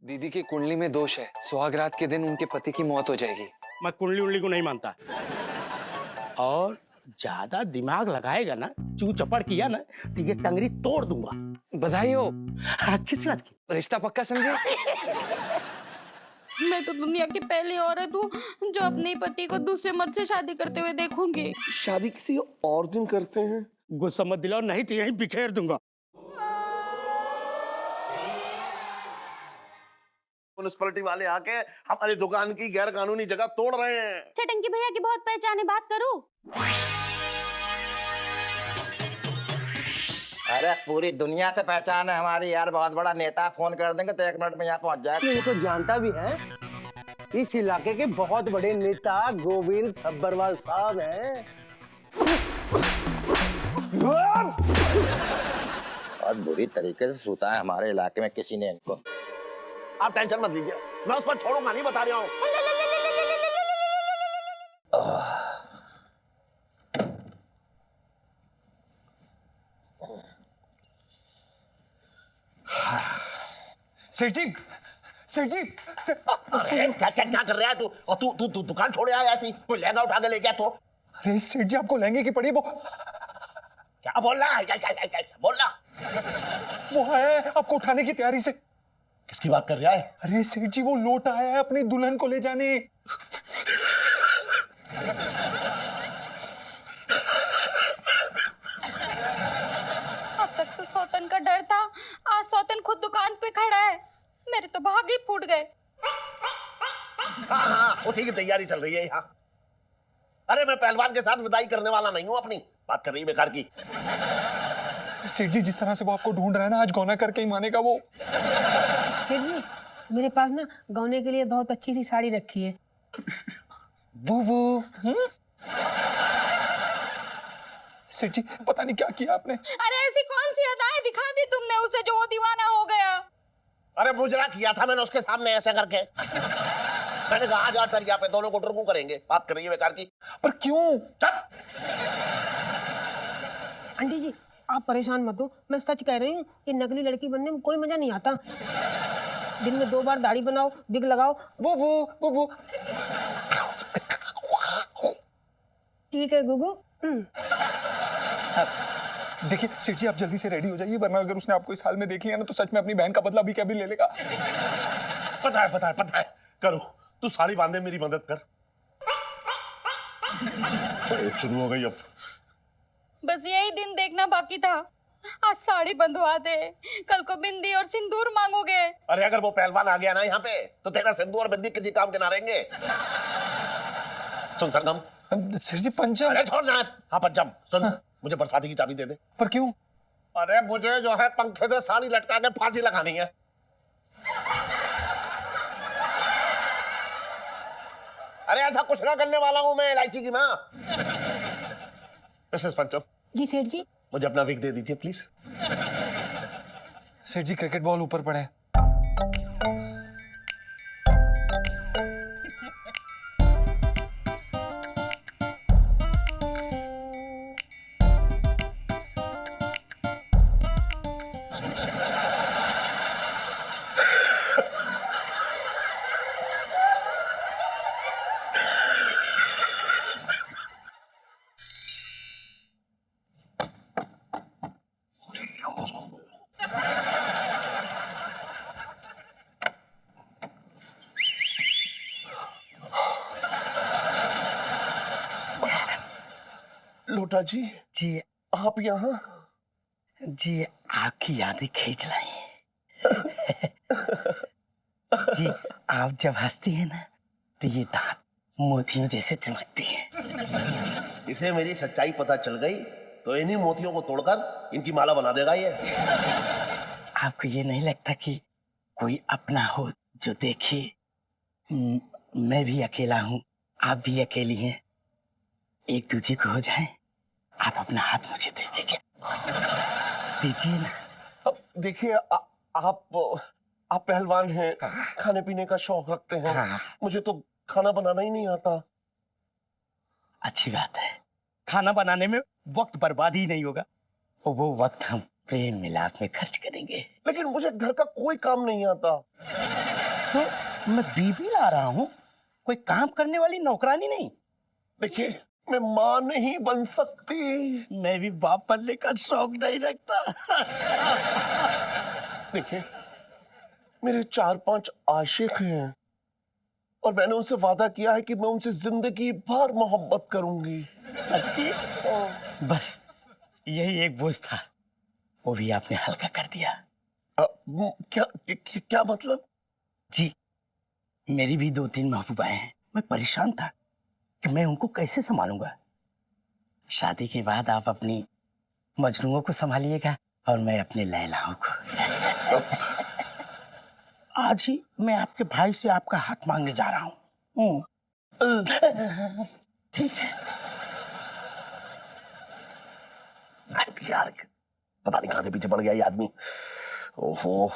दीदी की कुंडली में दोष है, सुहाग रात के दिन उनके पति की मौत हो जाएगी। मैं कुंडली उंडली को नहीं मानता। और ज्यादा दिमाग लगाएगा ना, चू चपड़ किया ना, तो ये टंगरी तोड़ दूंगा। बधाई हो। किस बात की? रिश्ता पक्का समझे? मैं तो दुनिया की पहली औरत हूँ जो अपने पति को दूसरे मर्द से शादी करते हुए देखूंगी। शादी किसी और दिन करते हैं। गुस्सा मत दिलाओ, नहीं तो यहीं बिखेर दूंगा। म्युनिसिपैलिटी वाले आके हमारी दुकान की गैर कानूनी जगह तोड़ रहे हैं। चटंकी भैया की बहुत पहचान है, बात करूं? अरे पूरी दुनिया से पहचान है हमारी यार, बहुत बड़ा नेता। फोन कर देंगे तो 1 मिनट में यहाँ पहुँच जाएगा। ये तो जानता भी है, इस इलाके के बहुत बड़े नेता गोविंद सब्बरवाल साहब हैं। बहुत बुरी तरीके से सूता है हमारे इलाके में किसी ने इनको। आप टेंशन मत लीजिए, मैं उसको छोड़ूंगा नहीं, बता रहा हूँ। सेठ जी, सेठ जी, अरे क्या कर रहा है तू? और तू दुकान छोड़े आया ऐसी? कोई लहंगा उठा के ले गया तो? अरे सेठ जी, आपको लहंगे की पड़ी वो। क्या बोल रहा है? क्या बोल रहा? वो है आपको उठाने की तैयारी से। किसकी बात कर रहा है? अरे सेठ जी, वो लौट आया है अपनी दुल्हन को ले जाने। अब तक तो सौतन का डर था, आज सौतन खुद दुकान पे खड़ा है। मेरे तो भाग ही फूट गए। हाँ, उसी की तैयारी चल रही है यहाँ। अरे मैं पहलवान के साथ विदाई करने वाला नहीं हूँ अपनी। बात कर रही है बेकार की। सेठ जी, जिस तरह से वो आपको ढूंढ रहा है ना, आज गौना करके ही मानेगा वो। सेठ जी, मेरे पास ना गौने के लिए बहुत अच्छी सी साड़ी रखी है। वो सेठ जी, पता नहीं क्या किया आपने। अरे ऐसी कौन सी अदाएं दिखा दी तुमने उसे जो वो दीवाना हो गया? अरे मुजरा किया था मैंने उसके सामने ऐसे करके। मैंने कहा आज फिर यहाँ पे दोनों को टुरकू करेंगे। बात कर रही है बेकार की। पर क्यों? चुप! आंटी जी, आप परेशान मत हो, मैं सच कह रही हूँ, ये नकली लड़की बनने में कोई मजा नहीं आता। दिन में 2 बार दाढ़ी बनाओ, विग लगाओ। वो ठीक है गुगू। देखिए सेठ जी, आप जल्दी से रेडी हो जाइए, वरना अगर उसने आपको इस हाल में देख लिया ना, तो सच में अपनी बहन का बदला भी क्या भी ले लेगा। पता है। करो, तू साड़ी बांधे, मेरी मदद कर। शुरू हो गई अब। बस यही दिन देखना बाकी था। आज साड़ी बंधवा दे, कल को बिंदी और सिंदूर मांगोगे। अरे अगर वो पहलवान आ गया ना यहाँ पे, तो तेरा सिंदूर और बिंदी किसी काम के ना रहेंगे। सुन सरगम। सेठ जी, पंचम। अरे छोड़ ना। हाँ पंचम, सुन। मुझे बरसाती की चाबी दे दे। पर क्यों? अरे मुझे जो है पंखे से साड़ी लटका के फांसी लगानी है। अरे ऐसा कुछ ना करने वाला हूं मैं, इलायची की माँ। मिसेस पंचम। जी सेठ जी। मुझे अपना विग दे दीजिए प्लीज। सेठ जी, क्रिकेट बॉल ऊपर पड़े। लोटा जी आप यहाँ? जी आपकी यादें खींच लाई। जी आप जब हंसती हैं ना, तो ये दांत मोतियों जैसे चमकती हैं। इसे मेरी सच्चाई पता चल गई तो इन्हीं मोतियों को तोड़कर इनकी माला बना देगा ये। आपको ये नहीं लगता कि कोई अपना हो जो देखे? मैं भी अकेला हूँ, आप भी अकेली हैं, एक दूसरे को हो जाए। आप अपना हाथ मुझे दे दीजिए ना। अब देखिए, आप पहलवान हैं, खाने पीने का शौक रखते हैं। मुझे तो खाना बनाना ही नहीं आता। अच्छी बात है, खाना बनाने में वक्त बर्बाद ही नहीं होगा, और वो वक्त हम प्रेम मिलाप में खर्च करेंगे। लेकिन मुझे घर का कोई काम नहीं आता। तो मैं बीबी ला रहा हूँ, कोई काम करने वाली नौकरानी नहीं। देखिए, मैं माँ नहीं बन सकती। मैं भी बाप बनने का शौक नहीं रखता। देखिए, मेरे 4-5 आशिक हैं और मैंने उनसे वादा किया है कि मैं उनसे जिंदगी भर मोहब्बत करूंगी। सच्ची? बस यही एक बोझ था, वो भी आपने हल्का कर दिया। क्या मतलब? जी, मेरी भी 2-3 महबूबाएं हैं। मैं परेशान था कि मैं उनको कैसे संभालूंगा। शादी के बाद आप अपनी मजनूओं को संभालिएगा और मैं अपने लैलाओं को। आज ही मैं आपके भाई से आपका हाथ मांगने जा रहा हूँ। ठीक है। यार, पता नहीं कहां से पीछे पड़ गया ये आदमी। ओहो,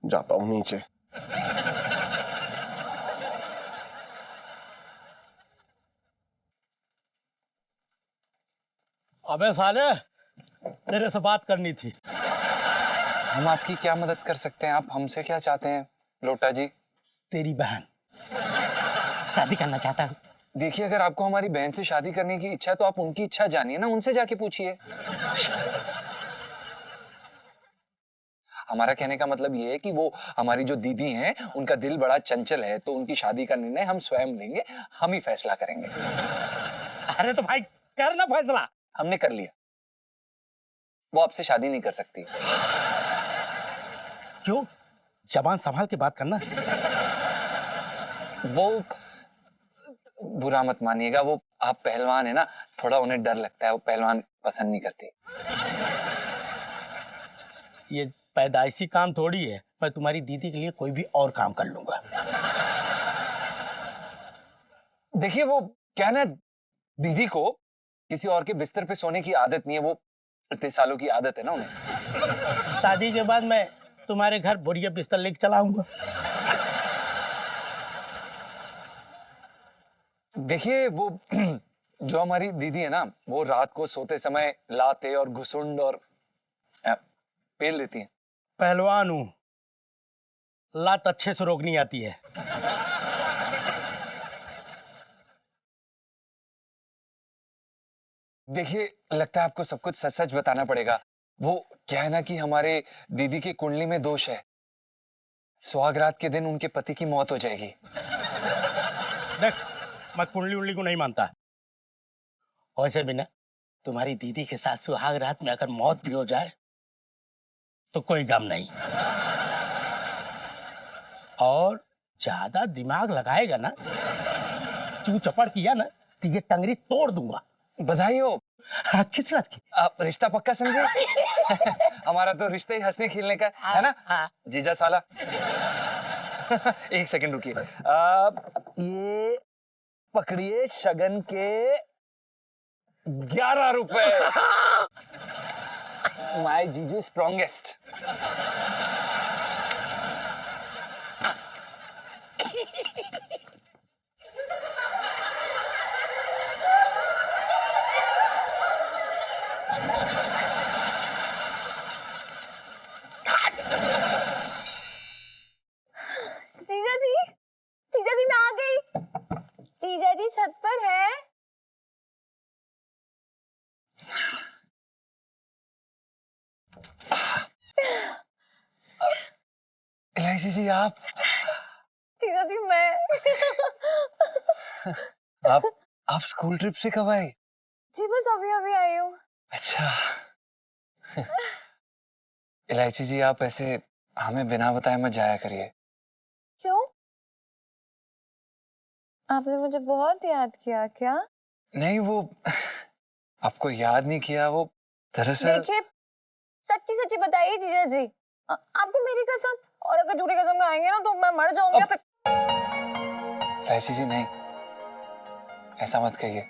जाता हूं नीचे। अबे साले, तेरे से बात करनी थी। हम आपकी क्या मदद कर सकते हैं? आप हमसे क्या चाहते हैं लोटा जी? तेरी बहन शादी करना चाहता हूँ। देखिए, अगर आपको हमारी बहन से शादी करने की इच्छा है तो आप उनकी इच्छा जानिए ना, उनसे जाके पूछिए। हमारा कहने का मतलब ये है कि वो हमारी जो दीदी हैं, उनका दिल बड़ा चंचल है, तो उनकी शादी का निर्णय हम स्वयं लेंगे, हम ही फैसला करेंगे। अरे तो भाई कर ना फैसला। हमने कर लिया, वो आपसे शादी नहीं कर सकती। क्यों? जबान संभाल के बात करना। वो बुरा मत मानिएगा, वो आप पहलवान है ना, थोड़ा उन्हें डर लगता है, वो पहलवान पसंद नहीं करती। ये पैदाइशी काम थोड़ी है, मैं तुम्हारी दीदी के लिए कोई भी और काम कर लूंगा। देखिए, वो क्या ना, दीदी को किसी और के बिस्तर पे सोने की आदत नहीं है, वो इतने सालों की आदत है ना उन्हें। शादी के बाद मैं तुम्हारे घर बढ़िया बिस्तर लेके चला आऊंगा। देखिए, वो जो हमारी दीदी है ना, वो रात को सोते समय लाते और घुसुंड और पेल देती हैं। पहलवान हूं, लात अच्छे से रोकनी आती है। देखिए, लगता है आपको सब कुछ सच सच बताना पड़ेगा। वो क्या है ना कि हमारे दीदी की कुंडली में दोष है, सुहागरात के दिन उनके पति की मौत हो जाएगी। देख, मैं कुंडली उंडली को नहीं मानता। वैसे भी ना, तुम्हारी दीदी के साथ सुहाग रात में अगर मौत भी हो जाए तो कोई गम नहीं। और ज्यादा दिमाग लगाएगा ना, चू चपड़ किया ना, तो ये टंगरी तोड़ दूंगा। बधाई हो। हाँ, किस बात की? आप रिश्ता पक्का समझे? हमारा तो रिश्ते ही हंसने खेलने का है ना। हाँ। जीजा साला। एक सेकंड रुकिए। ये पकड़िए शगन के 11 रुपए। माय जीजू स्ट्रॉन्गेस्ट। जीजा जी मैं आ गई। जीजा जी छत पर है। इलायची जी, आप जीजा जी मैं आप स्कूल ट्रिप से कब आए? जी बस अभी अभी आई हूँ। अच्छा। इलायची जी, आप ऐसे हमें बिना बताए मत जाया करिए। क्यों? आपने मुझे बहुत याद किया क्या? नहीं, वो आपको याद नहीं किया, वो दरअसल। देखिए, सच्ची सच्ची बताइए जीजा जी, आपको मेरी कसम, और अगर झूठी कसम खाएंगे ना तो मैं मर जाऊंगी। फिर इलायची जी, नहीं, ऐसा मत कहिए।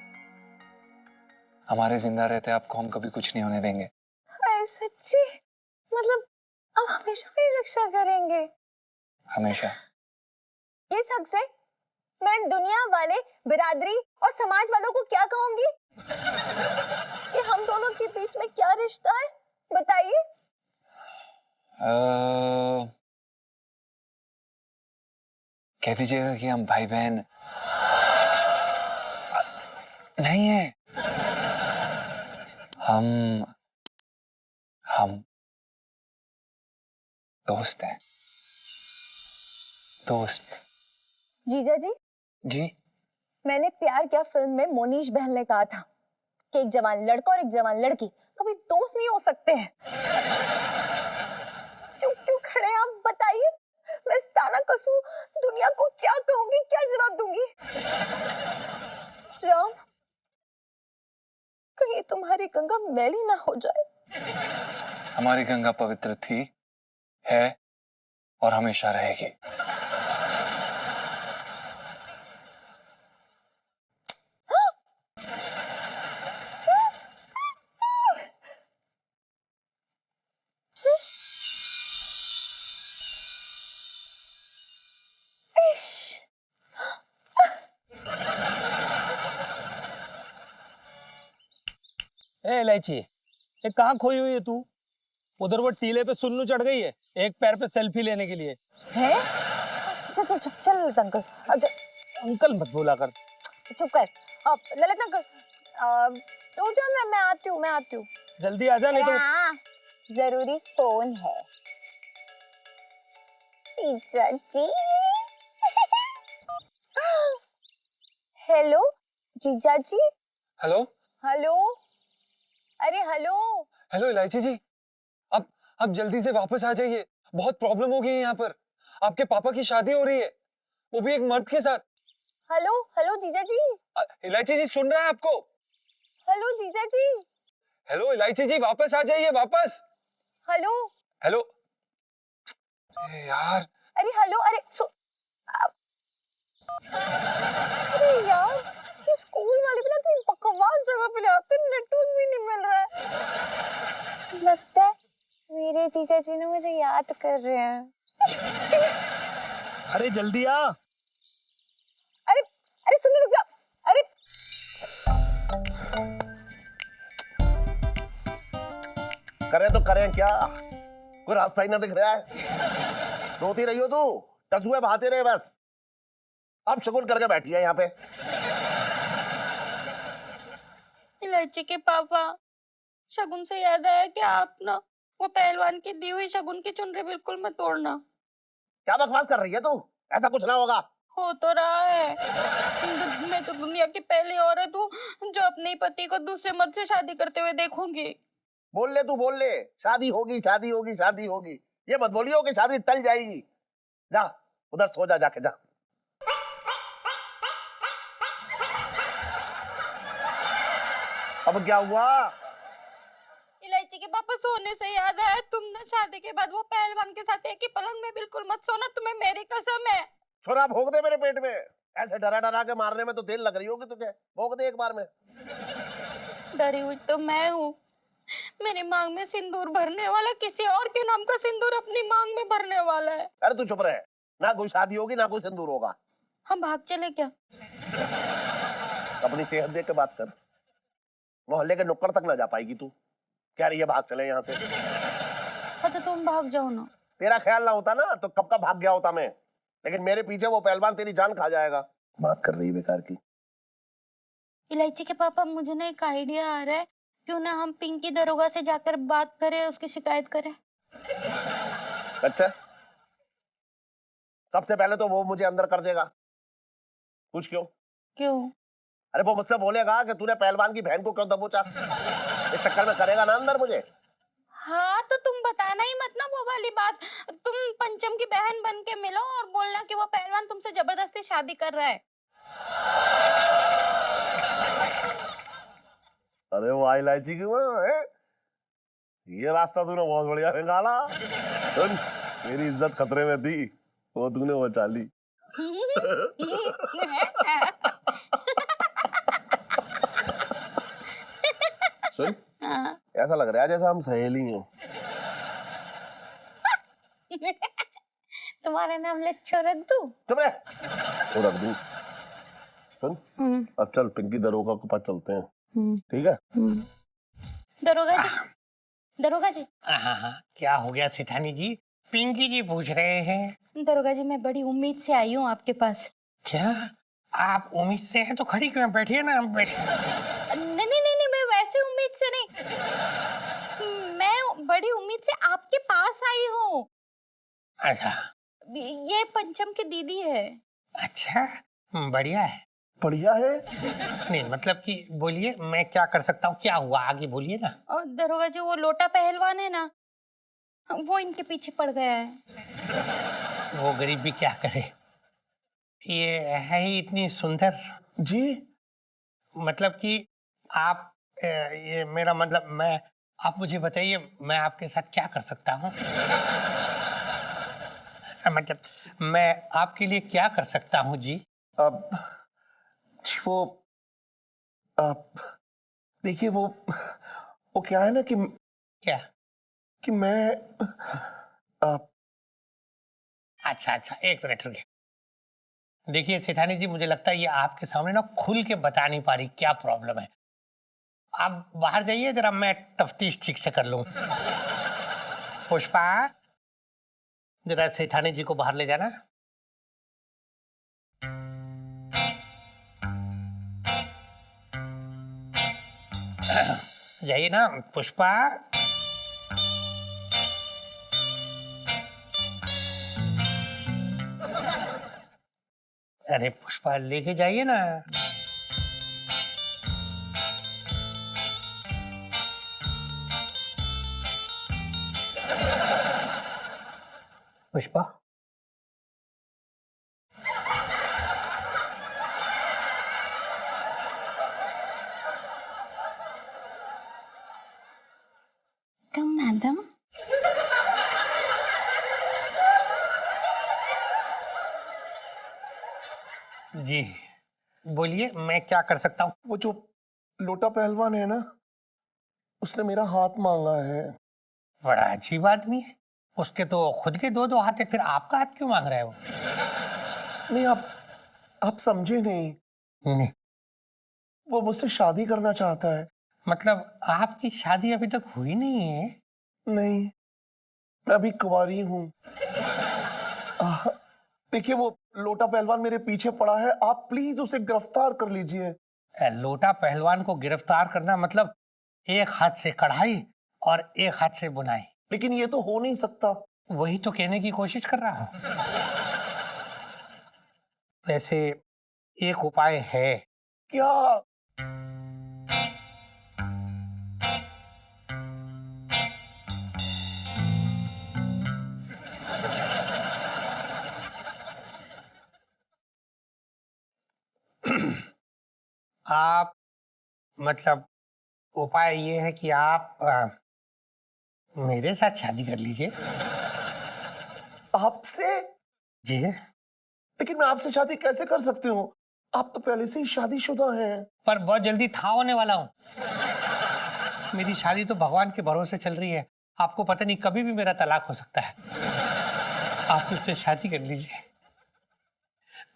हमारे जिंदा रहते आपको हम कभी कुछ नहीं होने देंगे। हाय सच्ची, मतलब आप हमेशा मेरी रक्षा करेंगे? हमेशा। ये हक से मैं दुनिया वाले, बिरादरी और समाज वालों को क्या कहूंगी कि हम दोनों के बीच में क्या रिश्ता है? बताइए। कह दीजिएगा कि हम भाई बहन नहीं है, हम दोस्त हैं, दोस्त। जीजा जी, जी मैंने प्यार किया फिल्म में मोनीश बहन ने कहा था कि एक जवान लड़का और एक जवान लड़की कभी दोस्त नहीं हो सकते हैं। चुप क्यों खड़े हैं आप, बताइए। मैं ताना कसू दुनिया को क्या कहूंगी, क्या जवाब दूंगी? राम, कहीं तुम्हारी गंगा मैली ना हो जाए। हमारी गंगा पवित्र थी, है और हमेशा रहेगी। ए इलायची, ये कहाँ खोई हुई है तू? उधर वो टीले पे सुन्नू चढ़ गई है एक पैर पे सेल्फी लेने के लिए। है? चल चल चल चल ललित अंकल, अब अंकल मत बोला कर। चुप कर। अब ललित अंकल, रुक जाओ, मैं आती हूँ। जल्दी आ जा नहीं तो। हाँ, जरूरी फोन है। जीजा जी। हेलो जीजा जी। हेलो हेलो, अरे हेलो। हेलो इलायची जी, आप जल्दी से वापस आ जाइए, बहुत प्रॉब्लम हो गई है यहाँ पर। आपके पापा की शादी हो रही है, वो भी एक मर्द के साथ। हेलो हेलो जीजा जी। इलायची जी सुन रहा है आपको? हेलो जीजा जी। हेलो इलायची जी, वापस आ जाइए, वापस। हेलो हेलो यार, अरे हेलो, अरे अरे यार, ये स्कूल वाले भी ना कहीं बकवास जगह पे ले आते हैं, नेटवर्क भी नहीं मिल रहा है। लगता है मेरे जीजा जी ने मुझे याद कर रहे हैं। अरे जल्दी आ। अरे अरे सुनो, रुक जाओ। अरे करें तो करें क्या, कोई रास्ता ही ना दिख रहा है। रोती रही हो तू, टसुए बहाते रहे बस। अब शगुन करके बैठी है यहाँ पे। इलायची के पापा, शगुन से याद आया कि आप ना वो पहलवान की दी हुई शगुन की चुनरी बिल्कुल मत तोड़ना। क्या बकवास कर रही है तू, ऐसा कुछ ना होगा। हो तो रहा है। मैं तो दुनिया की पहली औरत हूँ जो अपने पति को दूसरे मर्द से शादी करते हुए देखूंगी। बोल ले तू, बोल ले, शादी होगी शादी होगी शादी होगी। ये मत बोलियो कि शादी टल जाएगी। जा उधर सो जा, जाके जा। अब क्या हुआ? इलायची के पापा, सोने से याद आया, तुम ना शादी के बाद वो पहलवान के साथ एक ही पलंग में बिल्कुल मत सोना, तुम्हें मेरी कसम है। छोरा भोग दे मेरे पेट में, ऐसे डरा डरा के मारने में तो तेल लग रही होगी तुझे। भोग दे एक बार में। डरी हुई तो मैं हूँ। मेरी मांग में सिंदूर भरने वाला किसी और के नाम का सिंदूर अपनी मांग में भरने वाला है। अरे तू चुप रहे, ना कोई शादी होगी ना कोई सिंदूर होगा। हम भाग चले क्या? अपनी सेहत देख के बात कर, मोहल्ले के नुक्कड़ तक ना जा पाएगी तू। कह रही है भाग चले यहाँ से। हाँ तो तुम भाग जाओ ना। तेरा ख्याल ना होता ना तो कब का भाग गया होता मैं, लेकिन मेरे पीछे वो पहलवान तेरी जान खा जाएगा। बात कर रही है बेकार की। इलायची के पापा, मुझे ना एक आइडिया आ रहा है, क्यों ना हम पिंकी दरोगा से जाकर बात करें, उसकी शिकायत करें। अच्छा, सबसे पहले तो वो मुझे अंदर कर देगा। पूछ क्यों? क्यों? अरे वो मुझसे बोलेगा कि तूने पहलवान की बहन को क्यों दबोचा। इस चक्कर में करेगा ना अंदर मुझे। हाँ तो तुम बताना ही मत ना वो वाली बात। तुम पंचम की बहन बन के मिलो और बोलना कि वो पहलवान तुमसे जबरदस्ती शादी कर रहा है। अरे वो इलायची की वो है, ये रास्ता तूने बहुत बढ़िया निकाला। सुन, मेरी इज्जत खतरे में थी, वो तूने बचा ली। सुन, ऐसा लग रहा है जैसे हम सहेली हैं। तुम्हारा नाम लच्छो रख दूं? चुप रह, छोड़ दूं। सुन, अब चल पिंकी दरोगा के पास चलते हैं, ठीक है? दरोगा जी, दरोगा जी। हाँ हाँ, क्या हो गया सेठानी जी? पिंकी जी पूछ रहे हैं। दरोगा जी मैं बड़ी उम्मीद से आई हूँ आपके पास। क्या आप उम्मीद से हैं तो खड़ी क्यों, बैठिए ना, हम बैठिए। नहीं नहीं नहीं नहीं, मैं वैसे उम्मीद से नहीं, मैं बड़ी उम्मीद से आपके पास आई हूँ। अच्छा ये पंचम की दीदी है। अच्छा, बढ़िया है। बढ़िया है। नहीं मतलब कि बोलिए मैं क्या कर सकता हूँ, क्या हुआ आगे बोलिए ना। और दरोगा जी वो लोटा पहलवान है ना, वो इनके पीछे पड़ गया है। वो गरीब भी क्या करे, ये है ही इतनी सुंदर। जी मतलब कि आप ये मेरा मतलब मैं, आप मुझे बताइए मैं आपके साथ क्या कर सकता हूँ। मतलब मैं आपके लिए क्या कर सकता हूँ जी। अब जी वो अब देखिए वो क्या है ना कि क्या मैं अच्छा अच्छा, एक मिनट रुकिए। देखिए सेठानी जी, मुझे लगता है ये आपके सामने ना खुल के बता नहीं पा रही क्या प्रॉब्लम है। आप बाहर जाइए जरा, मैं तफ्तीश ठीक से कर लूं। पुष्पा, जरा सेठानी जी को बाहर ले जाना। जाइए ना पुष्पा। अरे पुष्पा लेके जाइए ना। पुष्पा कम मैडम। जी बोलिए मैं क्या कर सकता हूँ। वो जो लोटा पहलवान है ना, उसने मेरा हाथ मांगा है। बड़ा अजीब आदमी है, उसके तो खुद के दो दो हाथ है, फिर आपका हाथ क्यों मांग रहा है वो। नहीं आप समझे नहीं, नहीं वो मुझसे शादी करना चाहता है। मतलब आपकी शादी अभी तक हुई नहीं है। नहीं, मैं अभी कुंवारी हूँ। देखिए वो लोटा पहलवान मेरे पीछे पड़ा है, आप प्लीज उसे गिरफ्तार कर लीजिए। लोटा पहलवान को गिरफ्तार करना मतलब एक हाथ से कढ़ाई और एक हाथ से बुनाई। लेकिन ये तो हो नहीं सकता। वही तो कहने की कोशिश कर रहा हूँ। वैसे एक उपाय है। क्या? आप मतलब उपाय ये है कि आप मेरे साथ शादी कर लीजिए। आपसे? जी लेकिन मैं आपसे शादी कैसे कर सकती हूँ? आप तो पहले से ही शादीशुदा हैं। पर बहुत जल्दी था होने वाला हूँ। मेरी शादी तो भगवान के भरोसे चल रही है, आपको पता नहीं कभी भी मेरा तलाक हो सकता है। आप मुझसे शादी कर लीजिए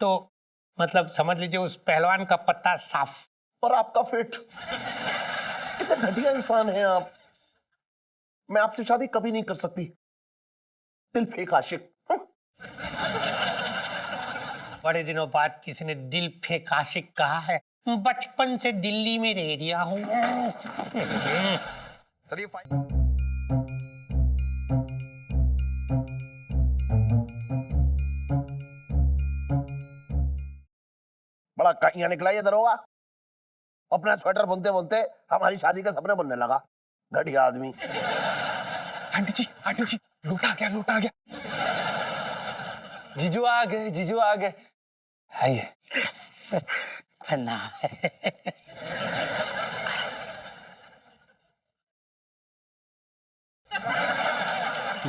तो मतलब समझ लीजिए उस पहलवान का पत्ता साफ। और आपका फिट। कितने घटिया इंसान हैं आप। मैं आपसे शादी कभी नहीं कर सकती। दिल फेंक आशिक। बड़े दिनों बाद किसी ने दिल फेंक आशिक कहा है। बचपन से दिल्ली में रह दिया हूँ। चलिए बड़ा कहिया निकला ये दरोगा। अपना स्वेटर बुनते बुनते हमारी शादी का सपना बनने लगा। घटिया आदमी। आंटी जी लूटा आ गया। जीजू आ गए, जीजू आ गए। आइए। ना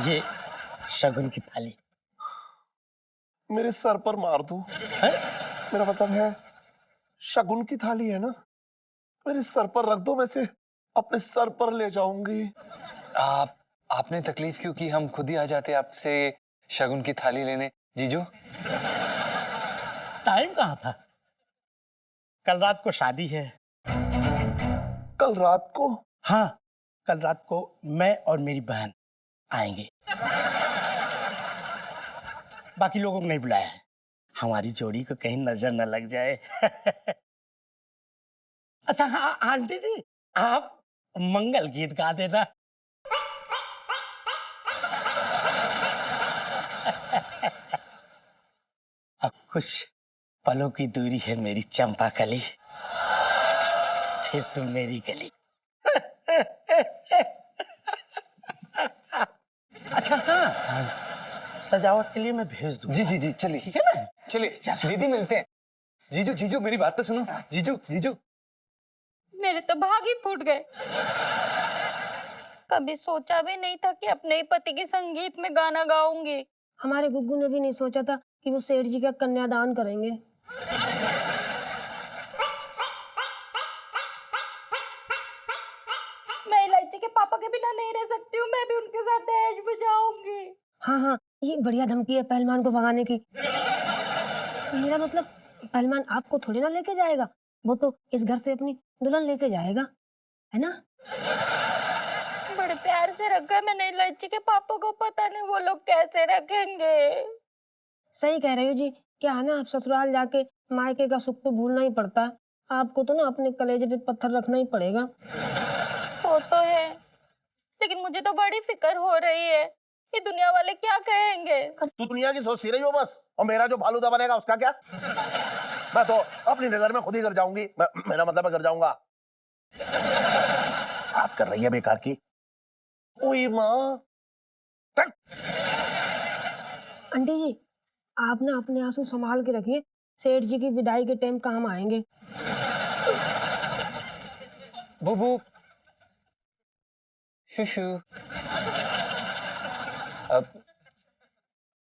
ये शगुन की थाली। मेरे सर पर मार दो। मेरा मतलब है शगुन की थाली है ना, मेरे सर पर रख दो, मैं से अपने सर पर ले जाऊंगी। आपने तकलीफ क्यों की, हम खुद ही आ जाते आपसे शगुन की थाली लेने। जीजू टाइम कहाँ था? कल रात को शादी है। कल रात को? हाँ, कल रात को मैं और मेरी बहन आएंगे। बाकी लोगों को नहीं बुलाया है, हमारी जोड़ी को कहीं नजर न लग जाए। अच्छा हाँ आंटी जी, आप मंगल गीत गा देना। अब कुछ पलों की दूरी है मेरी चंपा कली, फिर तुम मेरी गली। अच्छा हाँ, सजावट के लिए मैं भेज दूँ। जी जी जी, चलिए ठीक है ना? चलिए दीदी मिलते हैं। जीजू जीजू मेरी बात तो सुनो। जीजू जीजू मेरे तो भाग ही फूट गए। कभी सोचा भी नहीं था कि अपने ही पति के संगीत में गाना गाऊंगी। हमारे गुग्गू ने भी नहीं सोचा था कि वो सेठ जी का कन्यादान करेंगे। मैं इलायची के पापा के बिना नहीं रह सकती हूँ, मैं भी उनके साथ दहेज में जाऊंगी। हाँ हाँ, ये बढ़िया धमकी है पहलवान को भगाने की। मेरा मतलब पहलवान आपको थोड़ी ना लेके जाएगा, वो तो इस घर से अपनी दुल्हन लेके जाएगा, है ना? बड़े प्यार से रखा है मैंने इलायची के पापा को, पता नहीं वो लोग कैसे रखेंगे। सही कह रहे हो जी। क्या है ना, आप ससुराल जाके मायके का सुख तो भूलना ही पड़ता है। आपको तो ना अपने कलेजे पे पत्थर रखना ही पड़ेगा। वो तो है, लेकिन मुझे तो बड़ी फिक्र हो रही है कि दुनिया वाले क्या कहेंगे। तू दुनिया की सोचती रही हो बस, और मेरा जो फालूदा बनेगा उसका क्या? मैं तो अपनी नजर में खुद ही घर जाऊंगी। मेरा मतलब मैं घर जाऊंगा। बात कर रही है बेकार की। ओए माँ, आंटी जी, आप ना अपने आंसू संभाल के रखिए, सेठ जी की विदाई के टाइम काम आएंगे। बुबू शुशु। अब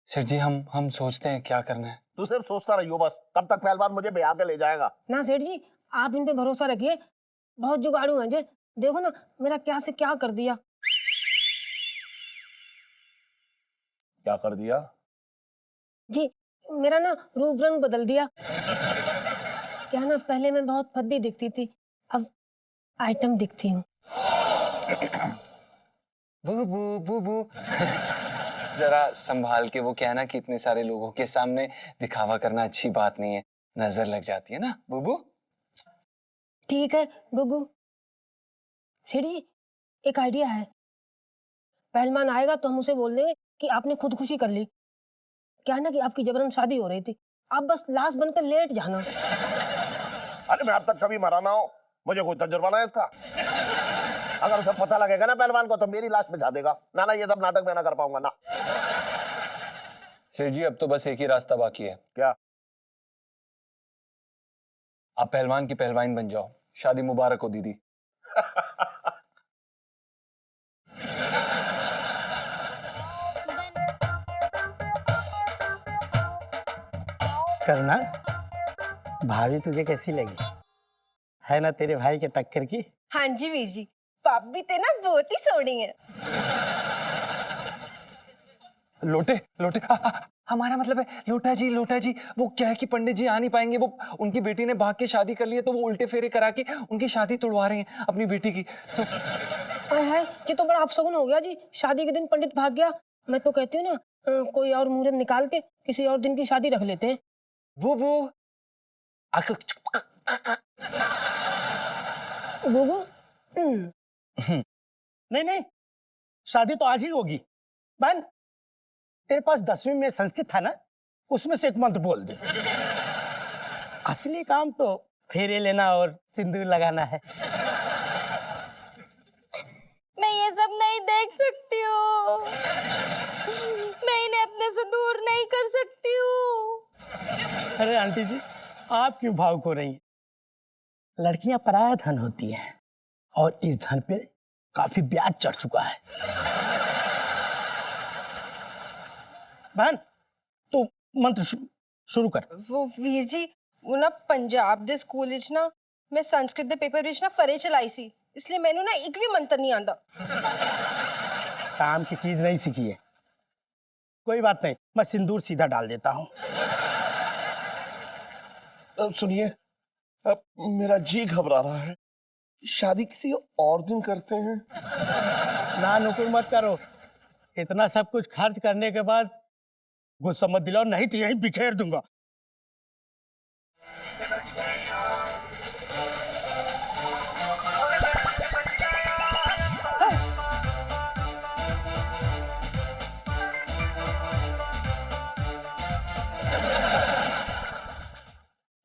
सर जी हम सोचते हैं क्या करना है। तू सिर्फ सोचता रही हो बस, तब तक पहलवान मुझे ब्याह के ले जाएगा। ना सेठ जी, आप इन पे भरोसा रखिए, बहुत जुगाड़ू हैं जे। देखो ना मेरा क्या से क्या कर दिया। क्या कर दिया? जी, मेरा ना रूप रंग बदल दिया। क्या ना, पहले मैं बहुत फद्दी दिखती थी, अब आइटम दिखती हूँ। बुबू बुबू जरा संभाल के, वो क्या है ना कि इतने सारे लोगों के सामने दिखावा करना अच्छी बात नहीं है, नजर लग जाती है ना बुबू। ठीक है गुगू। सेठ जी, एक आइडिया है। पहलवान आएगा तो हम उसे बोल देंगे कि आपने खुदकुशी कर ली। क्या है ना कि आपकी जबरन शादी हो रही थी, आप बस लाश बनकर लेट जाना। अरे मैं अब तक कभी मरा ना हो, मुझे कोई तजुर्बा ना है इसका। अगर उसे पता लगेगा ना पहलवान को तो मेरी लाश बिछा देगा। ना ये सब नाटक मैं ना कर पाऊंगा ना। शेर जी अब तो बस एक ही रास्ता बाकी है। क्या? आप पहलवान की पहलवान बन जाओ। शादी मुबारक हो दीदी। करना, भाभी तुझे कैसी लगी? है ना तेरे भाई के टक्कर की? हाँ जी वीर जी, भाभी ते ना बहुत ही सोहनी है। लोटे लोटे हमारा मतलब है लोटा जी। वो क्या है कि पंडित जी आ नहीं पाएंगे, वो उनकी बेटी ने भाग के शादी कर ली है, तो वो उल्टे फेरे करा के उनकी शादी तोड़वा रहे हैं अपनी बेटी की। हाय, ये तो बड़ा अपशगुन हो गया जी। शादी के दिन पंडित भाग गया। मैं तो कहती हूँ ना, कोई और मुहूर्त निकाल के किसी और दिन की शादी रख लेते हैं। बुबू गुगू, नहीं, शादी तो आज ही होगी। बहन, तेरे पास 10वीं में संस्कृत था ना, उसमें से एक मंत्र बोल दे। असली काम तो फेरे लेना और सिंदूर लगाना है। मैं ये सब नहीं देख सकती हूँ, मैं इन्हें अपने से दूर नहीं कर सकती हूँ। अरे आंटी जी, आप क्यों भावुक हो रही हैं? लड़कियां पराया धन होती हैं और इस धन पे काफी ब्याज चढ़ चुका है। बहन, तू मंत्र शुरू कर। वो वीर जी, वो ना पंजाब दे स्कूल विच ना मैं संस्कृत दे पेपर विच ना फरे चलाई सी, इसलिए मैंने ना एक भी मंत्र नहीं आंदा। काम की चीज नहीं सीखी है। कोई बात नहीं, मैं सिंदूर सीधा डाल देता हूँ। अब सुनिए, अब मेरा जी घबरा रहा है। शादी किसी और दिन करते हैं। ना नुकुर मत करो। इतना सब कुछ खर्च करने के बाद गुस्सा मत दिलाओ, नहीं तो यहीं बिखेर दूंगा।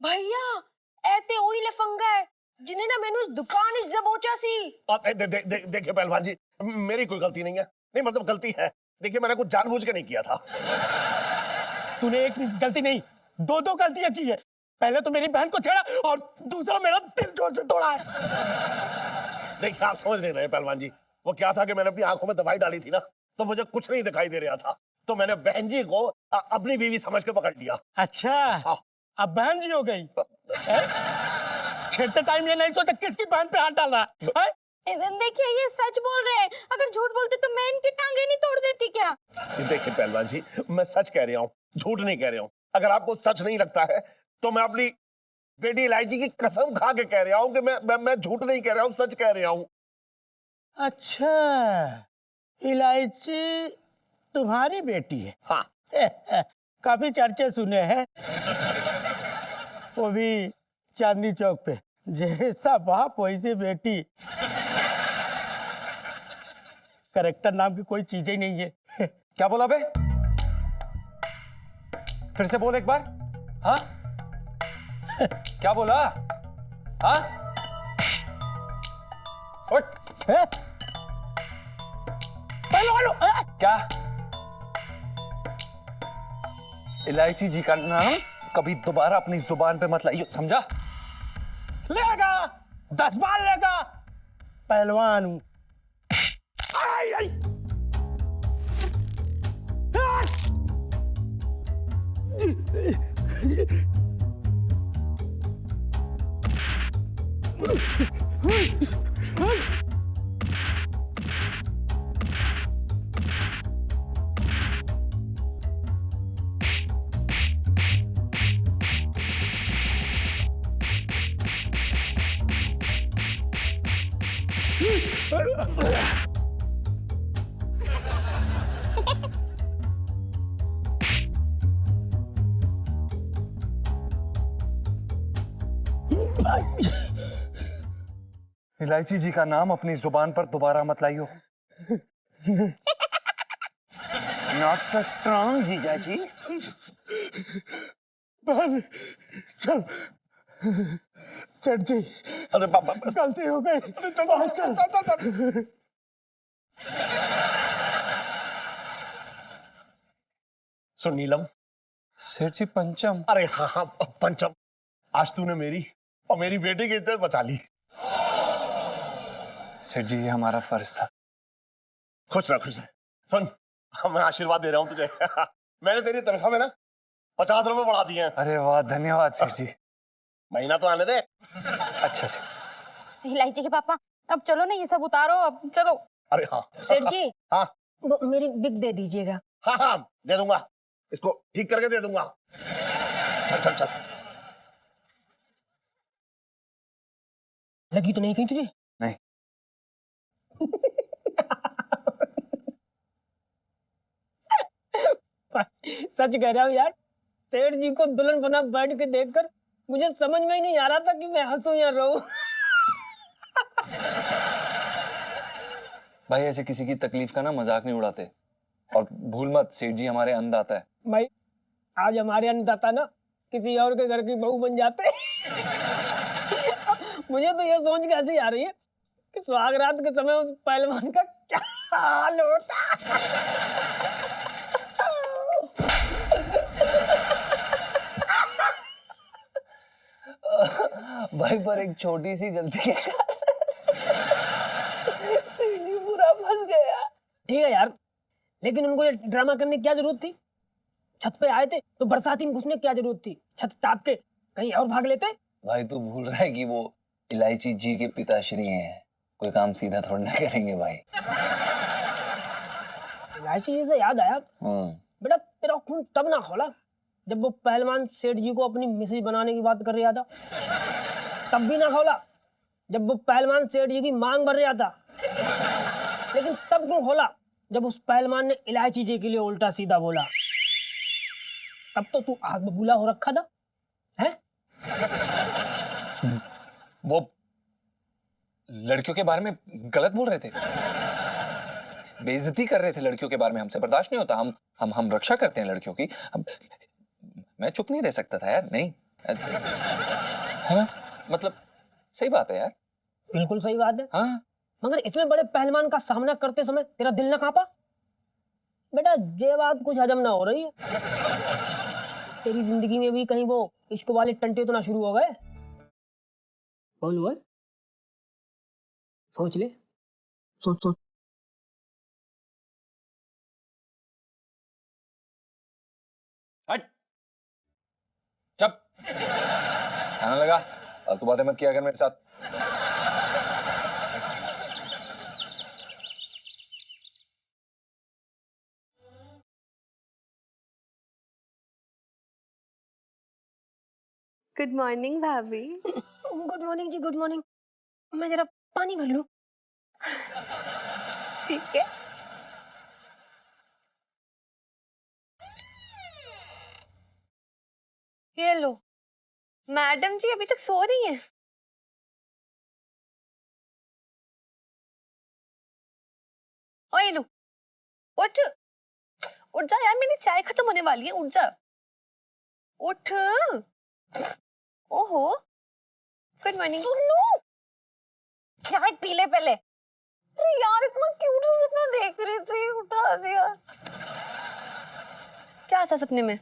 भैया ऐते ओही लफंगा है जिन्हें ना मैंने उस दुकान इस दबोचा सी। देखिए पहलवान जी, मेरी कोई गलती नहीं है। नहीं मतलब गलती है, देखिए मैंने कुछ जानबूझ के नहीं किया था। तूने एक गलती नहीं, दो गलतियां की है। पहले तो मेरी बहन को छेड़ा और दूसरा मेरा दिल जोर से तोड़ा है। देखिए आप समझ नहीं रहे पहलवान जी, वो क्या था कि मैंने अपनी आंखों में दवाई डाली थी ना, तो मुझे कुछ नहीं दिखाई दे रहा था, तो मैंने बहन जी को अपनी बीवी समझ के पकड़ लिया। अच्छा हाँ। अब बहन जी हो गई। छेड़ते टाइम ये नहीं सोचा किसकी बहन पे हाथ डाल रहा है? देखिए ये सच बोल रहे हैं, अगर झूठ बोलते तो मैं इनकी टांगे नहीं तोड़ देती क्या? देखिए पहलवान जी, मैं सच कह रहा हूँ, झूठ नहीं कह रहा हूँ। अगर आपको सच नहीं लगता है तो मैं अपनी बेटी इलायची की कसम खा के कह रहा हूँ कि मैं झूठ नहीं कह रहा हूँ, सच कह रहा हूँ। अच्छा, इलायची तुम्हारी बेटी है? हाँ। काफी चर्चे सुने हैं, वो भी चांदनी चौक पे। जैसा बाप वैसी बेटी। करेक्टर नाम की कोई चीज ही नहीं है। क्या बोला बे? फिर से बोल एक बार। हाँ क्या बोला? हाँ उठ। क्या? इलायची जी का नाम कभी दोबारा अपनी जुबान पे मत लाइयो, समझा? लेगा 10 बार लेगा, पहलवान हूं। आई, आई। इलायची जी का नाम अपनी जुबान पर दोबारा मत लाइयो। नॉट सो स्ट्रॉन्ग जीजा जी। चल सेठ जी, अरे बाबा, गलती हो गई। चल। सुन नीलम। सेठ जी पंचम। अरे हाँ हाँ पंचम, आज तूने मेरी और मेरी बेटी की इज्जत बचा ली। सेठ जी ये हमारा फर्ज था। खुश रह, खुश रह। सुन, मैं आशीर्वाद दे रहा हूँ तुझे। मैंने तेरी तनख्वाह में ना 50 रुपए बढ़ा दिए हैं। अरे वाह, धन्यवाद सेठ जी। महीना तो आने दे। अच्छा से। इलायची के पापा, अब चलो ना, ये सब उतारो, अब चलो। अरे हाँ सेठ जी, हाँ वो मेरी बिग दे दीजिएगा। हाँ हाँ दे दूंगा, इसको ठीक करके दे दूंगा। चल चल चल। लगी तो नहीं कहीं तुझे? नहीं। सच कह रहा हूँ यार, सेठ जी को दुल्हन बना बैठ के देखकर मुझे समझ में ही नहीं आ रहा था कि मैं हंसूं या रोऊं। भाई ऐसे किसी की तकलीफ का ना मजाक नहीं उड़ाते, और भूल मत सेठ जी हमारे अन्नदाता है। भाई आज हमारे अन्नदाता ना किसी और के घर की बहू बन जाते। मुझे तो ये सोच के हंसी आ रही है कि सुहागरात के समय उस पहलवान का क्या हाल होता। भाई पर एक छोटी सी गलती के सेठ जी पूरा फंस गया। ठीक है यार, लेकिन उनको ये ड्रामा करने की क्या जरूरत थी? छत पे आए थे तो बरसाती में घुसने की क्या जरूरत थी? छत टाप के कहीं और भाग लेते। भाई तू भूल रहा है कि वो इलायची जी के पिताश्री हैं, कोई काम सीधा थोड़ा ना करेंगे भाई। इलायची जी से याद आया, बेटा तेरा खून तब ना खोला जब वो पहलवान सेठ जी को अपनी मिसेज बनाने की बात कर रहा था। तब भी ना खोला जब वो पहलवान सेठ जी की मांग भर रहा था। लेकिन तब क्यों खोला जब उस पहलवान ने इलायची जी के लिए उल्टा सीधा बोला? अब तो तू आग बबूला हो रखा था, हैं? वो लड़कियों के बारे में गलत बोल रहे थे, बेइज्जती कर रहे थे लड़कियों के बारे में। हमसे बर्दाश्त नहीं होता। हम रक्षा करते हैं लड़कियों की। मैं चुप नहीं रह सकता था यार, नहीं है ना? मतलब सही बात है यार। बिल्कुल सही बात है। हाँ, मगर इतने बड़े पहलवान का सामना करते समय तेरा दिल ना कांपा? बेटा ये बात कुछ हजम ना हो रही है। तेरी जिंदगी में भी कहीं वो इश्क वाले टंटे तो ना शुरू हो गए? बोल बोल, सोच ले, सोच सोच। हट, चुप। खाना लगा, फालतू बातें मत किया कर मेरे साथ। गुड मॉर्निंग भाभी। गुड मॉर्निंग जी, गुड मॉर्निंग। मैं जरा पानी भर लूं। ठीक है। ये लो, मैडम जी अभी तक सो रही हैं। ओ ये लो, उठ उठ जा यार, मेरी चाय खत्म होने वाली है, उठ जा, उठ। ओहो, गुड मॉर्निंग। चाय पी ले पहले। अरे यार इतना क्यूट सा सपना देख रही थी, उठा दिया। क्या था सपने में?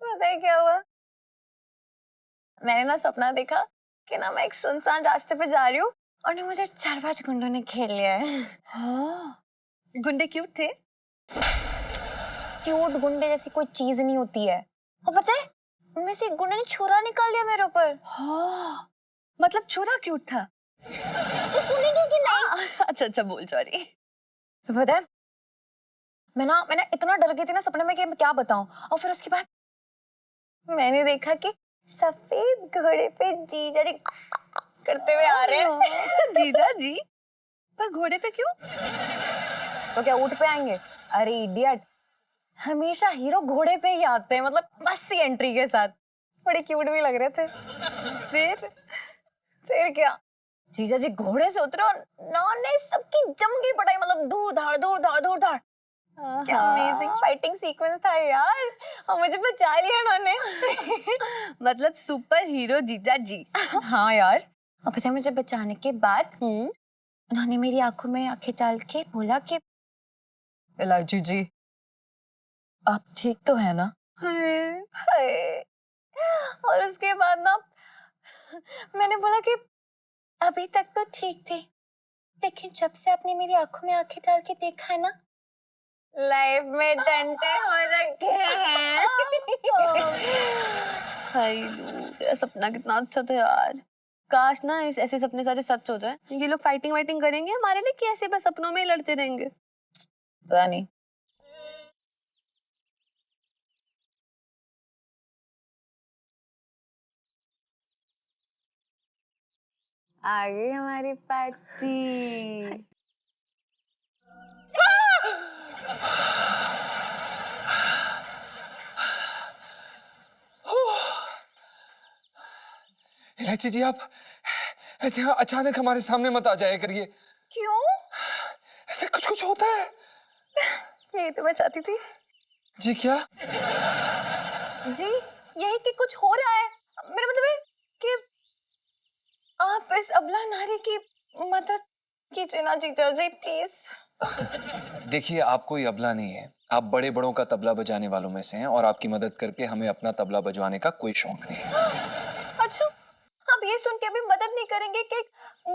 पता है क्या हुआ? मैंने ना सपना देखा कि ना मैं एक सुनसान रास्ते पे जा रही हूँ और ना मुझे 4-5 गुंडों ने घेर लिया है। हाँ, गुंडे क्यूट थे। क्यूट गुंडे जैसी कोई चीज नहीं होती है। और पता है उनमें से एक गुंडे ने छुरा निकाल लिया मेरे ऊपर। हाँ, मतलब छुरा क्यूट था। तो सुनेगी कि नहीं? अच्छा अच्छा, बोल, सॉरी। पता है मैं ना इतना डर गई थी ना सपने में कि मैं क्या बताऊं। और फिर उसके बाद मैंने देखा कि सफेद घोड़े पे जीजा जी करते हुए आ रहे हैं। जीजा जी? पर घोड़े पे क्यों? तो क्या ऊंट पे आएंगे? अरे इडियट, हमेशा हीरो घोड़े पे ही आते हैं, मतलब बस सी एंट्री के साथ। बड़े क्यूट भी लग रहे थे। फिर क्या, जीजा जी घोड़े से उतरे और ने सबकी जम गई पटाई, मतलब दूर धाड़। क्या अमेजिंग फाइटिंग सीक्वेंस था यार, और मुझे बचा लिया उन्होंने। मतलब सुपर हीरो जीजा जी। हाँ यार, और पता है मुझे बचाने के बाद उन्होंने मेरी आंखों में आंखें डाल के बोला कि इलायची जी आप ठीक तो है ना? हाय। और उसके बाद ना मैंने बोला कि अभी तक तो ठीक थी, लेकिन जब से आपने मेरी आंखों में आंखें डाल के देखा है ना, लाइफ में डंडे हो रखे हैं। हाय लू, तेरा सपना कितना अच्छा था यार। काश ना ऐसे सपने सारे सच हो जाए। ये लोग फाइटिंग वाइटिंग करेंगे हमारे लिए कि ऐसे बस सपनों में ही लड़ते रहेंगे? पता नहीं। आ गई हमारी पार्टी। इलायची जी, आप ऐसे अचानक हमारे सामने मत आ जाया करिए। क्यों? ऐसे कुछ होता है। यही तो मैं चाहती थी। जी क्या? जी यही कि कुछ हो रहा है। मेरा मतलब है कि आप इस अबला नारी की मदद कीजिए ना जीजा जी, प्लीज। देखिए, आप कोई अबला नहीं है। आप बड़े बड़ों का तबला बजाने वालों में से हैं और आपकी मदद करके हमें अपना तबला बजवाने का कोई शौक नहीं है। अच्छा, आप ये सुन के भी मदद नहीं करेंगे कि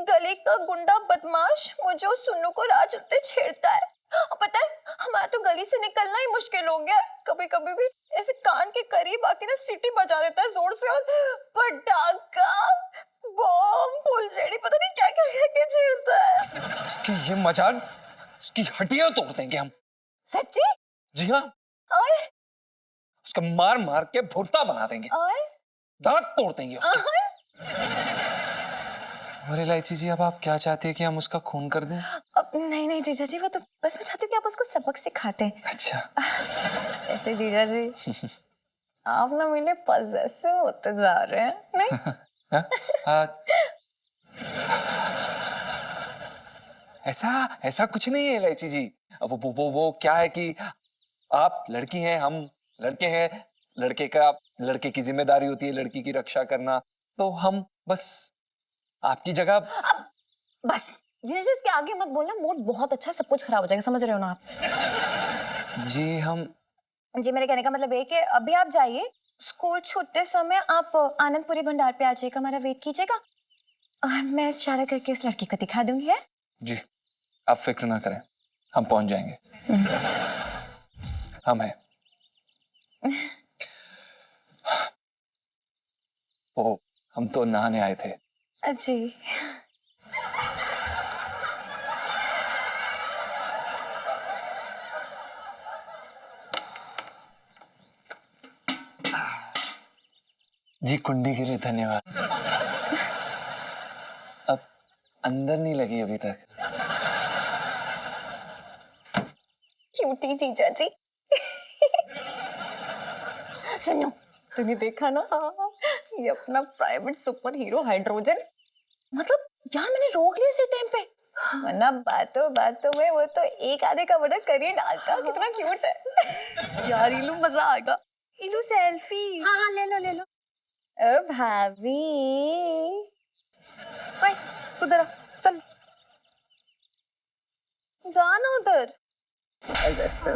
गली का गुंडा बदमाश मुझे और सुन्नू को राह चलते छेड़ता है? और पता है हमारा तो गली से निकलना ही मुश्किल हो गया। कभी कभी भी ऐसे कान के करीब आके ना सीटी बजा देता है जोर से, और पटाखा बम फुलझड़ी पता नहीं क्या क्या के छेड़ता है। इसकी ये मजाक, उसकी हड्डियां तोड़ देंगे हम। सच्ची? जी हाँ, और उसका मार मार के भुट्टा बना देंगे, दांत तोड़ देंगे उसके। और इलायची जी, अब आप क्या चाहते हैं कि हम उसका खून कर दें? नहीं नहीं जीजा जी, वो तो बस मैं चाहती हूँ कि आप उसको सबक सिखाते हैं। अच्छा। ऐसे जीजा जी आप ना मेरे पजेसिव होते जा रहे हैं, नहीं? हाँ? हाँ। ऐसा ऐसा कुछ नहीं है इलायची जी। अब वो क्या है कि आप लड़की हैं, हम लड़के हैं, लड़के की जिम्मेदारी होती है लड़की की रक्षा करना, तो हम बस आपकी जगह। बस जीजा जी इसके आगे मत बोलना, मूड बहुत अच्छा, सब कुछ खराब हो जाएगा, समझ रहे हो ना आप? जी हम जी मेरे कहने का मतलब है कि अभी आप जाइए, स्कूल छूटते समय आप आनंदपुरी भंडार पे आ जाइएगा, हमारा वेट कीजिएगा और मैं इशारा करके उस लड़की को दिखा दूंगी। है जी, आप फिक्र ना करें, हम पहुंच जाएंगे। हम हैं। ओ, हम तो नहाने आए थे। जी। जी कुंडी के लिए धन्यवाद। अब अंदर नहीं लगी अभी तक। क्यूटी जीजा जी। सुनो, तूने देखा ना ये अपना प्राइवेट सुपर हीरो हाइड्रोजन, मतलब यार मैंने रोक लिया इसी टाइम पे, वरना बातों में वो तो एक आधे का मर्डर कर ही डालता। कितना क्यूट है यार। इलू मजा आएगा। इलू सेल्फी। हाँ हाँ ले लो ले लो। ओ भाभी, ओए उधर आ, चल जाना उधर। ऐसा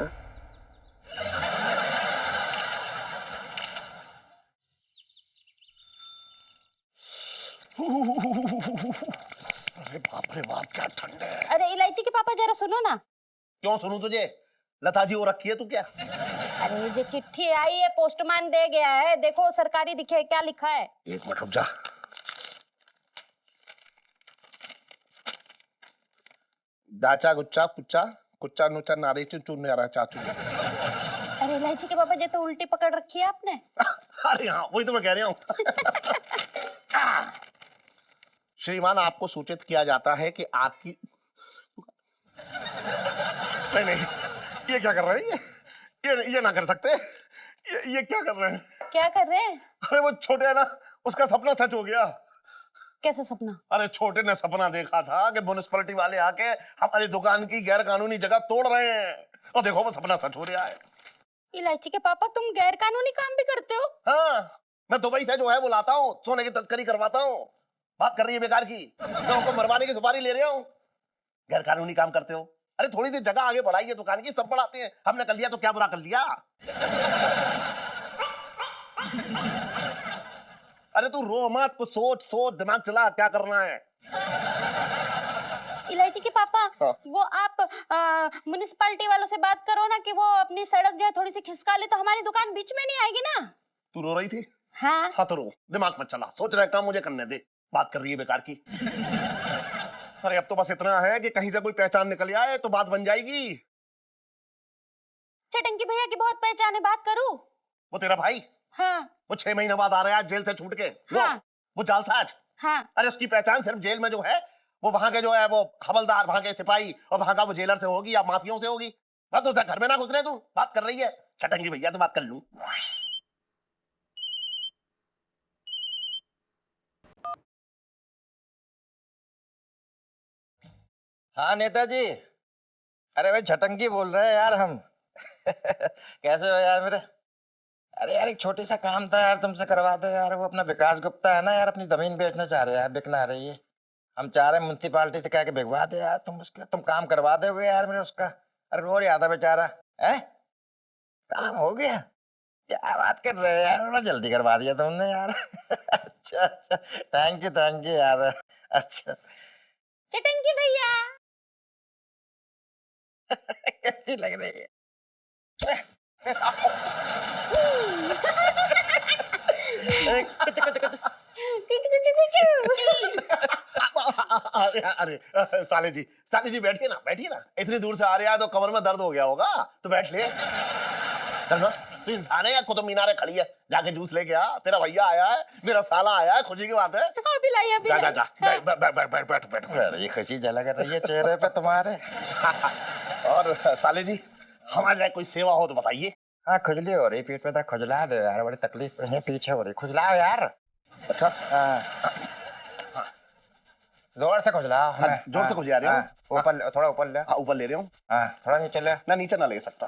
अरे बाप क्या ठंड है। अरे इलायची के पापा जरा सुनो ना। क्यों सुनूं तुझे? लता जी वो रखी है तू क्या? अरे ये चिट्ठी आई है, पोस्टमैन दे गया है, देखो सरकारी दिखे क्या लिखा है। एक मिनट रुक जा। दाचा गुच्चा कुच्चा कुच्चा नुचा नारे चुन नारा चाचू। अरे इलायची के पापा ये तो उल्टी पकड़ रखी है आपने। अरे हाँ वही तो मैं कह रहा हूँ। श्रीमान आपको सूचित किया जाता है कि आपकी नहीं ये क्या कर रहे हैं? ये ना कर सकते। ये क्या कर रहे हैं? क्या कर रहे हैं? अरे वो छोटे है ना, उसका सपना सच हो गया। कैसा सपना? अरे छोटे ने सपना देखा था कि म्युनिसिपैलिटी वाले आके हमारी दुकान की गैर कानूनी जगह तोड़ रहे हैं, और देखो वो सपना सच हो रहा है। इलायची के पापा तुम गैर कानूनी काम भी करते हो? हाँ, मैं दुबई से जो है वो लाता हूँ, सोने की तस्करी करवाता हूँ। बात कर रही है बेकार की, मैं उनको मरवाने की सुपारी ले रहा हूँ। गैर कानूनी काम करते हो? अरे थोड़ी सी जगह आगे बढ़ाई है दुकान की, सब बढ़ाते हैं। हमने कर लिया तो क्या बुरा कर लिया? अरे तू रो मत, कुछ सोच दिमाग चला, क्या करना है? इलायची के पापा हाँ। वो आप म्युनिसिपैलिटी वालों से बात करो ना कि वो अपनी सड़क जो है थोड़ी सी खिसका ले तो हमारी दुकान बीच में नहीं आएगी ना। तू रो रही थी? हाँ। हाँ तो रो, दिमाग मत चला, सोच रहे काम मुझे करने दे। बात कर रही है बेकार की। अरे अब तो बस इतना है कि कहीं से कोई पहचान निकल आए तो बात बन जाएगी। चटंकी भैया की बहुत पहचान है, बात करूं? वो तेरा भाई? हाँ। वो 6 महीने बाद आ रहा है जेल से छूट के। हाँ। वो जालसाज। हाँ। अरे उसकी पहचान सिर्फ जेल में जो है वो वहां के जो है वो हवलदार, वहां के सिपाही और वहां का वो जेलर से होगी या माफियों से होगी। मैं तो घर में ना घुस रहे, तू बात कर रही है। चटंगी भैया से बात कर लूं। हाँ नेताजी, अरे भाई झटंकी बोल रहे हैं यार हम। कैसे हो यार मेरे? अरे यार एक छोटी सा काम था यार, तुमसे करवा दो यार। वो अपना विकास गुप्ता है ना यार, अपनी जमीन बेचना चाह रहे हैं, बिक ना रही है। हम चाह रहे हैं म्युनिसिपालिटी से कह के भिगवा दो यार, तुम काम करवा दोगे यार मेरे उसका। अरे रो रहा था बेचारा है। काम हो गया? क्या बात कर रहे हो यार, बड़ा जल्दी करवा दिया तुमने यार। अच्छा थैंक यू यार। अच्छा चटंकी भैया कैसी लग रही है? अरे साले जी बैठिए ना। इतनी दूर से आ रहा है तो कमर में दर्द हो गया होगा, तो बैठ ले। चल ना, तू इंसान है या कुतुब मीनार खड़ी है? जाके जूस लेके आ, तेरा भैया आया है, मेरा साला आया है, खुशी की बात है। अभी लाई जा बैठ। बड़ी खुशी झलक रही है चेहरे पे तुम्हारे। और साले जी हमारे लिए कोई सेवा हो तो बताइए। हाँ खुजली हो रही पेट में, तो खुजला दो यार, बड़ी तकलीफ है पीछे हो रही, खुजलाओ यार। अच्छा हाँ जोर से खुजलाओ। हाँ, जोर से खुजला रहे हो? हाँ, ऊपर थोड़ा ऊपर ले। हाँ ऊपर ले रहे हूँ। हाँ थोड़ा नीचे ले। ना नीचे ना ले सकता।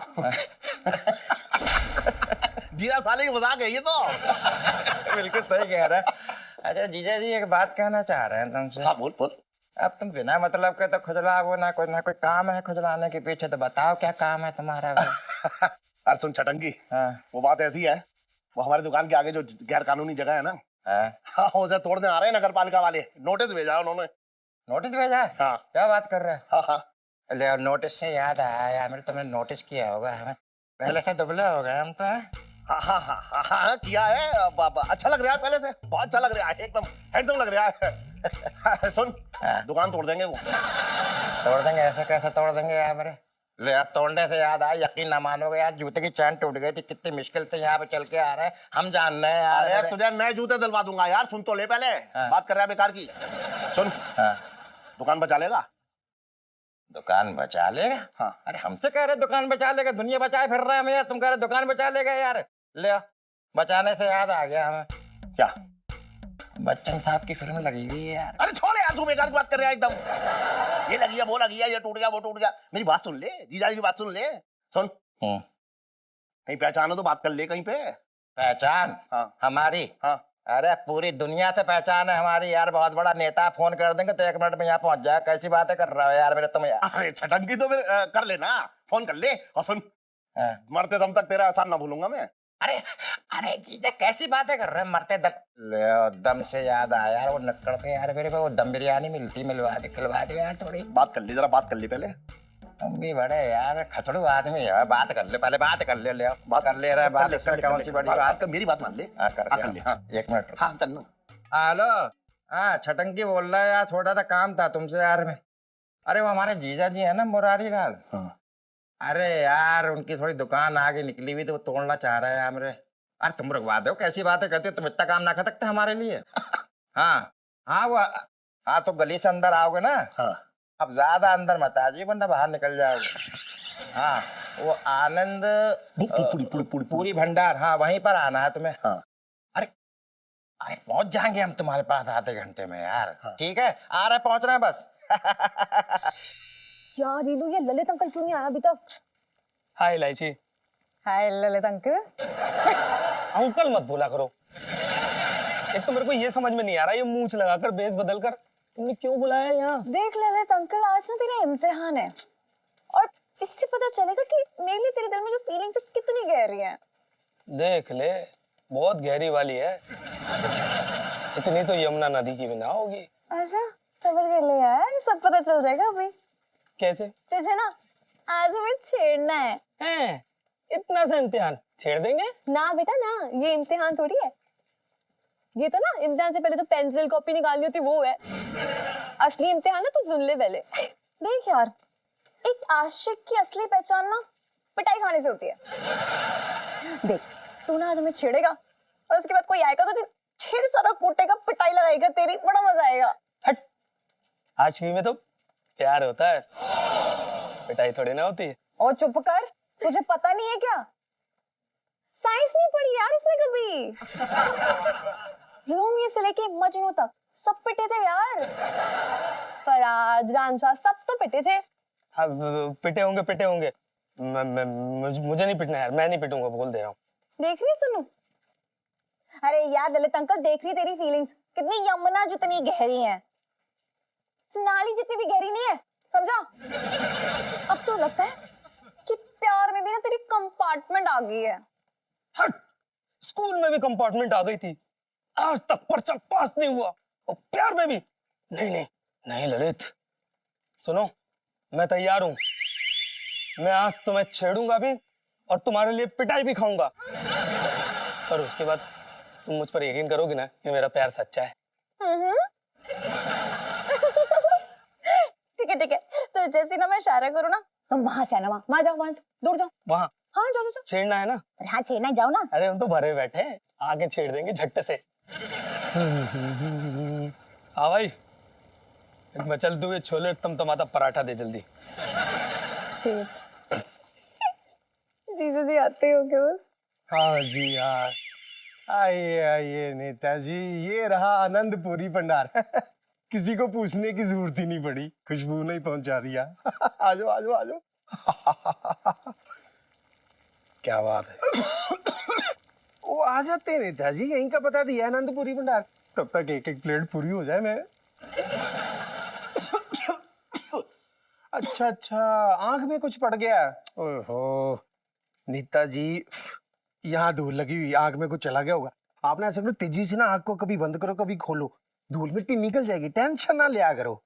जीजा साले की मजाक है ये तो। बिल्कुल सही कह रहा है। अच्छा जीजा जी एक बात कहना चाह रहे हैं तुमसे। हाँ बोल बोल। अब तुम बिना मतलब के तो खुजला वो ना कोई काम है खुजलाने के पीछे, तो बताओ क्या काम है तुम्हारा भाई। अरे सुन छटंगी, हाँ वो बात ऐसी है, वो हमारे दुकान के आगे जो गैर कानूनी जगह है ना, हाँ उसे तोड़ने आ रहे हैं नगर पालिका वाले। नोटिस भेजा है उन्होंने। नोटिस भेजा है? हाँ क्या बात कर रहे हैं? हाँ हाँ। ले नोटिस से याद आया यार, मेरे तुमने नोटिस किया होगा हमें, पहले से दुबले हो गए हम तो। हाँ हाँ हाँ हाँ हाँ किया है। अच्छा लग रहा है पहले से, बहुत अच्छा लग रहा है, एकदम हैंडसम लग रहा है। सुन दुकान तोड़ देंगे वो। तोड़ देंगे? ऐसे कैसे तोड़ देंगे यार मेरे? ले यार तोड़ने से याद आया, यकीन ना मानोगे यार, जूते की चैन टूट गई थी, कितनी मुश्किल से यहाँ पे चल के आ रहे हैं, हम जान रहे हैं यार। अरे तुझे नए जूते दिलवा दूंगा यार, सुन तो ले पहले। बात कर रहा है बेकार की। सुन दुकान बचा लेगा? दुकान बचा लेगा? हाँ। अरे हमसे कह रहे दुकान बचा लेगा, दुनिया बचाए फिर रहा है हमें यार, तुम कह रहे दुकान बचा लेगा यार। ले बचाने से याद आ गया हमें। क्या? बच्चन साहब की फिल्म लगी हुई है यार। अरे छोड़ यार, तू बेकार की बात कर रहा है एकदम। ये लगी है, वो लगी है, ये टूट गया, वो टूट गया। मेरी बात सुन ले, जीजा जी की बात सुन ले। सुन कहीं पहचान हो तो बात कर ले कहीं पे। पहचान? हाँ हमारी? हाँ। अरे पूरी दुनिया से पहचान है हमारी यार, बहुत बड़ा नेता, फोन कर देंगे तो 1 मिनट में यहाँ पहुंच जाए। कैसी बातें कर रहा हो यार मेरे तुम यार। अरे छटंगी तो फिर कर लेना, फोन कर ले। और सुन मरते दम तक तेरा एहसान ना भूलूंगा मैं। अरे अरे जीजा कैसी बातें कर रहे हैं, मरते दम। ले दम से याद आया यार, वो नक्कड़ पे यार मेरे पे वो दम बिरयानी मिलती, मिलवा दे, खिलवा दे यार थोड़ी। बात कर ली, जरा बात कर ली पहले। हम भी बड़े यार खचड़ू आदमी है, बात कर ले पहले, बात कर ले। ले बात कर ले रहा है, बात इसमें कौन सी बड़ी बात। मेरी बात मान ले। हाँ कर ले। हाँ 1 मिनट। हाँ करना। हेलो हाँ छटंकी बोल रहा है यार, थोड़ा सा काम था तुमसे यार में। अरे वो हमारे जीजा जी है ना मुरारी लाल, अरे यार उनकी थोड़ी दुकान आगे निकली हुई तो वो तोड़ना चाह रहे हैं यार मेरे। अरे तुम रुकवा दो, कैसी बातें करते हो तुम, इतना काम ना कर सकते हमारे लिए। हाँ हाँ वो हाँ तो गली से अंदर आओगे ना। हाँ अब ज्यादा अंदर मत आ जाइए वरना बाहर निकल जाओगे। हाँ वो आनंद पूरी भंडार, हाँ वहीं पर आना है तुम्हें। हाँ। अरे अरे पहुंच जाएंगे हम तुम्हारे पास आधे घंटे में यार। ठीक है आ रहे, पहुंच रहे हैं बस। यार रीलू, ये ललित अंकल क्यों नहीं आया अभी तक? हाय इलायची। हाय ललित अंकल। अंकल मत बोला करो। एक तो मेरे को ये समझ में नहीं आ रहा, ये मूंछ लगाकर बेस बदल कर तुमने क्यों बुलाया यहाँ? देख ललित अंकल, आज ना तेरा इम्तिहान है और इससे पता चलेगा कि मेरे लिए तेरे दिल में जो फीलिंग्स है कितनी गहरी है। देख ले, बहुत गहरी वाली है। इतनी तो यमुना नदी की भी ना होगी। अच्छा सबर कर ले यार, सब पता चल जाएगा अभी। कैसे? तुझे ना आज हमें छेड़ना है। हैं? इतना सा इम्तिहान छेड़ देंगे? ना बेटा ना, ये इम्तिहान थोड़ी है। ये तो ना इम्तिहान से पहले तो पेंसिल कॉपी निकालनी होती वो है। असली इम्तिहान है तो सुन ले पहले। देख यार, एक आशिक की असली पहचान ना पिटाई खाने से होती है। देख तू ना आज हमें छेड़ेगा और उसके बाद कोई आएगा तो छेड़ सारा कूटेगा, पिटाई लगाएगा तेरी, बड़ा मजा आएगा। हट, आशिकी में तो प्यार होता है, पिटाई थोड़ी ना होती है। और चुप कर, तुझे पता नहीं है क्या? साइंस नहीं पढ़ी यार इसने कभी। रोमियो से लेके मजनू तक सब पिटे थे यार। फराज, रांझा सब तो पिटे थे। हाँ पिटे होंगे। मुझे नहीं पिटना यार, मैं नहीं पिटूंगा, बोल दे रहा हूँ। देख रही सुनू? अरे यार ललित अंकल, देख रही तेरी फीलिंग्स कितनी यमुना जितनी गहरी हैं, नाली जितनी भी गहरी नहीं है, समझा? अब तो लगता है कि प्यार में भी ना तेरी कंपार्टमेंट आ गई है। हट, स्कूल में भी कंपार्टमेंट आ गई थी, आज तक पर्चा पास नहीं हुआ और प्यार में भी नहीं ललित सुनो, मैं तैयार हूं। मैं आज तुम्हें छेड़ूंगा भी और तुम्हारे लिए पिटाई भी खाऊंगा, और उसके बाद तुम मुझ पर यकीन करोगी ना कि मेरा प्यार सच्चा है। ठीक है, तो जैसे ना मैं इशारा करूँ ना, तुम वहां से आना, वहां जाओ, वहां दूर जाओ। वहां? हाँ जाओ। छेड़ना है ना? अरे हाँ छेड़ना, जाओ ना। अरे हम तो भरे बैठे हैं, आगे छेड़ देंगे झट्टे से। हाँ भाई, एक मचलते हुए छोले टमटमाता पराठा दे जल्दी। जीजा जी आते हो क्या बस? हाँ जी यार, आइए आइए नेताजी, ये रहा आनंदपुरी भंडार। किसी को पूछने की जरूरत ही नहीं पड़ी, खुशबू ने ही पहुंचा दिया। आजो आजो आजो। क्या बात है। वो आ जाते हैं नेताजी, यहीं का बता दिया आनंदपुरी भंडार। तब तक एक एक प्लेट पूरी हो जाए। मैं अच्छा अच्छा, आंख में कुछ पड़ गया। ओहो नेताजी, यहाँ धूल लगी हुई, आंख में कुछ चला गया होगा। आपने ऐसे करो, तेजी से ना आंख को कभी बंद करो कभी खोलो, धूल मिट्टी निकल जाएगी, टेंशन ना लिया करो।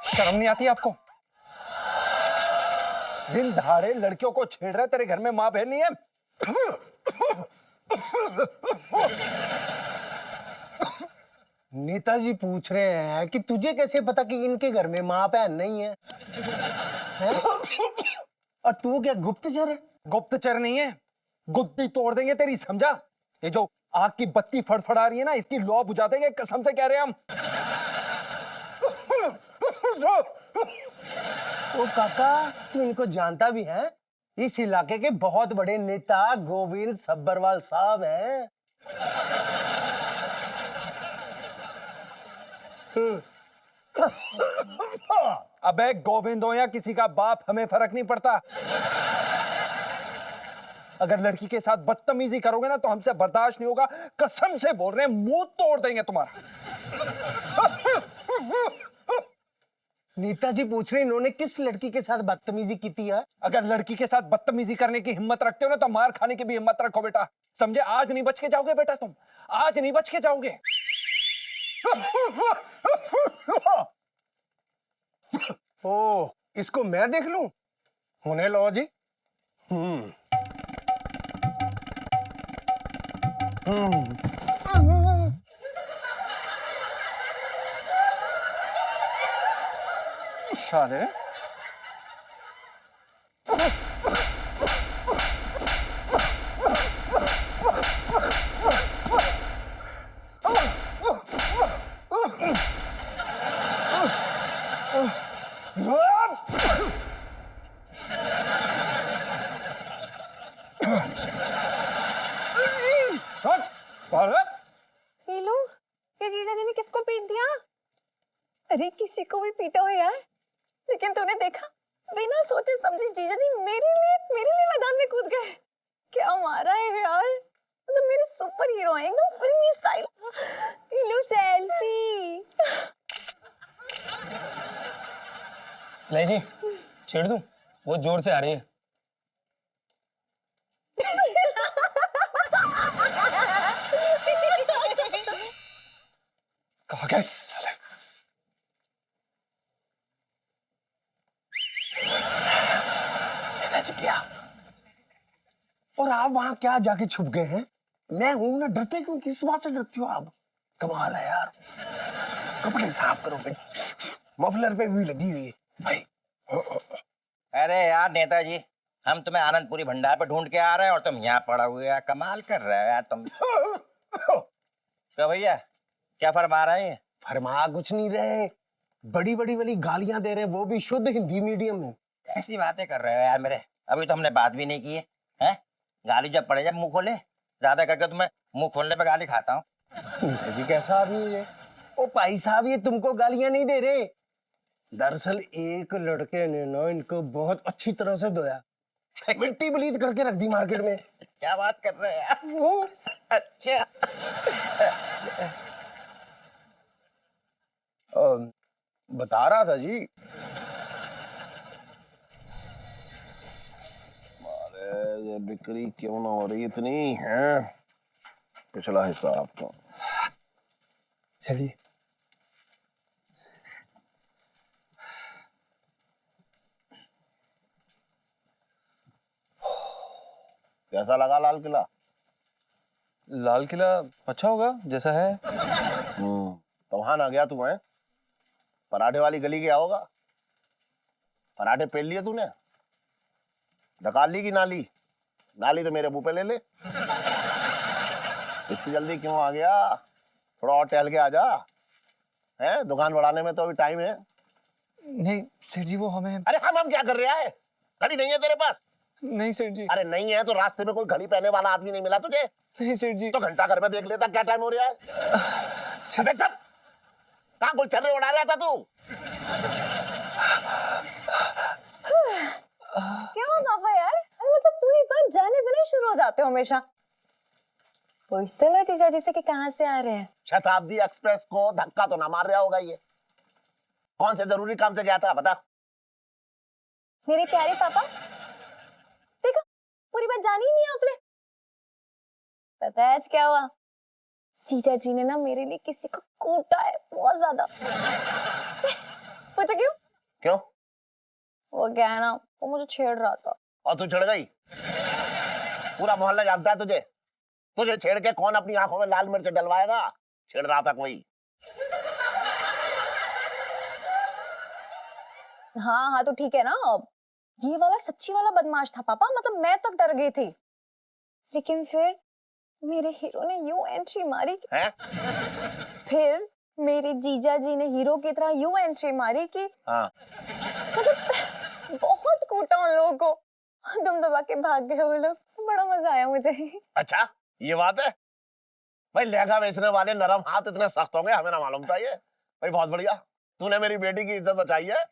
शर्म नहीं आती आपको? दिन दहाड़े लड़कियों को छेड़ रहा है, तेरे घर में माँ बहन नहीं है? नेताजी पूछ रहे हैं कि तुझे कैसे पता कि इनके घर में माँ बहन नहीं है, हैं? और तू क्या गुप्तचर है? गुप्तचर नहीं है, गुत्ती तोड़ देंगे तेरी, समझा? ये जो आग की बत्ती फड़फड़ा रही है ना, इसकी लौ बुझा देंगे, कसम से कह रहे हैं हम। ओ काका, तू इनको जानता भी है? इस इलाके के बहुत बड़े नेता गोविंद सब्बरवाल साहब हैं। अबे गोविंद हो या किसी का बाप, हमें फर्क नहीं पड़ता। अगर लड़की के साथ बदतमीजी करोगे ना तो हमसे बर्दाश्त नहीं होगा, कसम से बोल रहे हैं, मुंह तोड़ देंगे तुम्हारा। नेताजी पूछ रहे इन्होंने किस लड़की के साथ बदतमीजी की थी है? अगर लड़की के साथ बदतमीजी करने की हिम्मत रखते हो ना तो मार खाने की भी हिम्मत रखो बेटा, समझे? आज नहीं बच के जाओगे बेटा, तुम आज नहीं बच के जाओगे। ओ, इसको मैं देख लूं? होने लो जी। साले ये लो, ये जीजा जी ने किसको पीट दिया? अरे किसी को भी पीटा हो यार, लेकिन तूने देखा, बिना सोचे समझे जीजा जी मेरे लिए मैदान में कूद गए। क्या मारा है यार, मतलब मेरे सुपर हीरो हैं, एकदम फिल्मी स्टाइल। ये लो सेल्फी। ले जी, छेड़ दूं? वो जोर से आ रही है। कहाँ गए साले? नेताजी क्या? और आप वहां क्या जाके छुप गए हैं? मैं हूं ना, डरते क्यों? किस बात से डरती हो आप? कमाल है यार। कपड़े साफ करो फिर, मफलर पे भी लगी हुई है भाई। अरे यार नेताजी, हम तुम्हें आनंदपुरी भंडार पे ढूंढ के आ रहे हैं और तुम यहाँ पड़ा हुए यार, कमाल कर रहे हो यार तुम। तो भैया क्या फरमा रहे हैं? फरमा कुछ नहीं रहे, बड़ी बड़ी वाली गालियां दे रहे, वो भी शुद्ध हिंदी मीडियम में। ऐसी बातें कर रहे हो यार मेरे, अभी तो हमने बात भी नहीं की है, हैं? गाली जब पड़े जब मुंह खोले, ज्यादा करके तुम्हें मुंह खोलने पे गाली खाता हूँ। नेताजी कैसा आदमी है ये? ओ भाई साहब, ये तुमको गालियां नहीं दे रहे, दरअसल एक लड़के ने ना इनको बहुत अच्छी तरह से धोया, मिट्टी बलीद करके रख दी मार्केट में। क्या बात कर रहे हैं यार? अच्छा बता रहा था जी, अरे ये बिक्री क्यों ना हो रही इतनी है? पिछला हिसाब तो चलिए। कैसा लगा लाल किला? लाल किला अच्छा होगा जैसा है। तो वहां ना गया तू है? पराठे वाली गली गया होगा। पराठे पेल लिए तूने? निकाल ली कि नाली? नाली तो मेरे मुंह पे ले ले। इतनी जल्दी क्यों आ गया? थोड़ा और टहल के आ जा। है दुकान बढ़ाने में तो अभी टाइम है। नहीं सेठ जी वो हमें। अरे हम क्या कर रहा है? घड़ी नहीं है तेरे पास? नहीं सेठ जी। अरे नहीं है तो रास्ते में कोई घड़ी पहने वाला आदमी नहीं मिला तुझे? नहीं सेठ जी। तो घंटा घर में देख लेता क्या टाइम हो रहा है। अबे चुप! कहाँ कुछ चर्रे उड़ा रहा था तू? क्या हुआ पापा यार? अरे मतलब पूरी बात जाने बिना ही शुरू हो जाते हो हमेशा। पूछते लो जीजा जी से कि कहाँ से आ रहे हैं। शताब्दी एक्सप्रेस को धक्का तो ना मार रहा होगा ये? कौन से जरूरी काम से गया था बता? मेरे प्यारे पापा, देखो पूरी बात जानी ही नहीं आपने। पता है आज क्या हुआ? जीजा जी ने ना मेरे लिए किसी को कूटा है बहुत ज्यादा। पूछो क्यों? क्यों? वो क्या है ना, वो मुझे छेड़ रहा था। और तू छेड़ गई? पूरा मोहल्ला जानता है तुझे। तुझे छेड़ के कौन अपनी आंखों में लाल मिर्च डलवाएगा? छेड़ रहा था कोई। हाँ हाँ तो ठीक है ना। ये वाला सच्ची वाला बदमाश था पापा, मतलब मैं तक डर गई थी। लेकिन फिर मेरे हीरो ने यूं एंट्री मारी है? फिर मेरे जीजा जी ने हीरो की तरह यूं एंट्री मारी कि हाँ। मतलब बहुत कूटा उन लोगों को। दम दबा के भाग गए वो लोग। बड़ा मजा आया मुझे। अच्छा ये बात है? भाई लहंगा बेचने वाले नरम हाथ इतने सख्त होंगे हमें ना मालूम था ये। भाई बहुत बढ़िया, तूने मेरी बेटी की इज्जत बचाई है।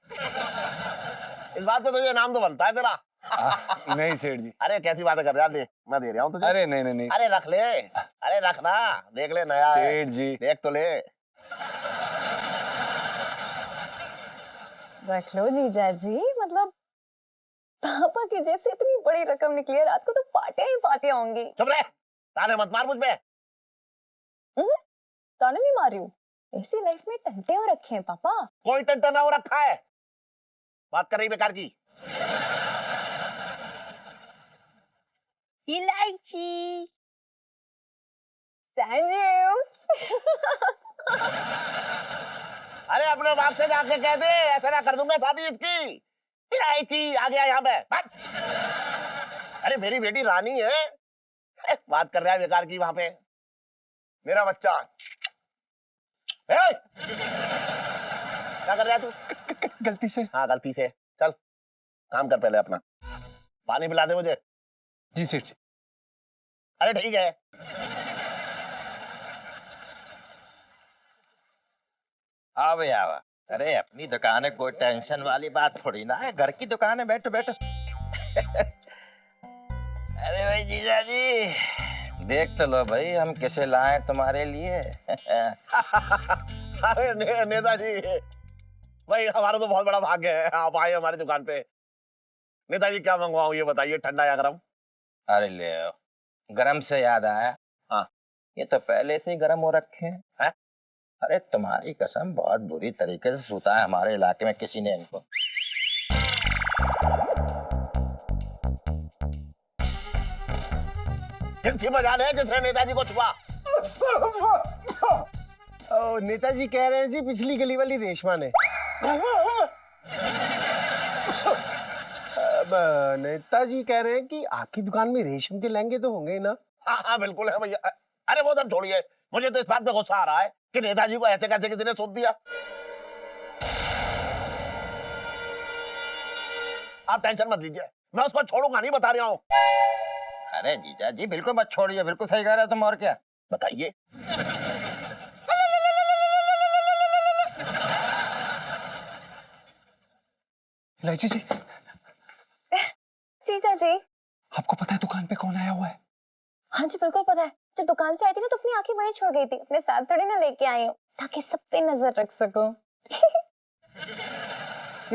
इस बात पे तुझे नाम तो बनता है तेरा। नहीं सेठ जी। अरे कैसी बातें कर रहा है? ले मैं दे रहा हूँ तुझे। अरे नहीं नहीं नहीं। अरे रख ले, अरे रख ना, देख ले नया है। सेठ जी देख तो ले। रख लो जीजा जी, मतलब पापा की जेब से इतनी बड़ी रकम निकली है, रात को तो पार्टियां ही पार्टियां होंगी। चुप रह, ताने मत मार मुझ पे। ताने नहीं मार रही हूँ, ऐसी लाइफ में टंटे हो रखे हैं पापा। कोई टंटा ना हो रखा है, बात कर रही बेकार की। इलायची संजीव। अरे अपने बाप से जाके कह दे, ऐसा ना कर दूंगा शादी इसकी। इलायची आ गया यहाँ पे। अरे मेरी बेटी रानी है, बात कर रहा है बेकार की वहां पे। मेरा बच्चा क्या कर रहा है तू? गलती से। हाँ गलती से। चल काम कर पहले अपना, पानी पिला दे मुझे। जी सेठ जी। अरे ठीक है। हाँ भैया आवा। अरे अपनी दुकान है, कोई टेंशन वाली बात थोड़ी ना है, घर की दुकान है, बैठो बैठो। अरे भाई जीजा जी देख तो लो भाई हम किसे लाए तुम्हारे लिए। अरे नेताजी भाई हमारा तो बहुत बड़ा भाग्य है, आप आए हमारी दुकान पे। नेताजी क्या मंगवाऊं ये बताइए, ठंडा या गरम? अरे ले आओ। गरम से याद आया, हाँ ये तो पहले से ही गरम हो रखे हैं। है? अरे तुम्हारी कसम बहुत बुरी तरीके से सूता है हमारे इलाके में किसी ने इनको। किसकी मजाल है जिसने नेताजी को छुआ? नेताजी कह रहे हैं जी पिछली गली वाली रेशमा ने। अब नेताजी कह रहे हैं कि आपकी दुकान में रेशम के लहंगे तो होंगे ना? हाँ हाँ बिल्कुल है भैया। अरे वो सब छोड़िए, मुझे तो इस बात पे गुस्सा आ रहा है कि नेताजी को ऐसे कैसे किसी ने सूद दिया। आप टेंशन मत लीजिए, मैं उसको छोड़ूंगा नहीं, बता रहा हूँ। अरे जीजा जी बिल्कुल मत छोड़िए, बिल्कुल सही कह रहे हो तुम, और क्या बताइए। इलायची जी। जीजा जी। आपको पता है दुकान पे कौन आया हुआ है? हाँ जी बिल्कुल पता है। जब दुकान से आई थी ना तो अपनी आंखें वहीं छोड़ गई थी, अपने साथ थोड़ी ना लेके आई हूँ ताकि सब पे नजर रख सकूं।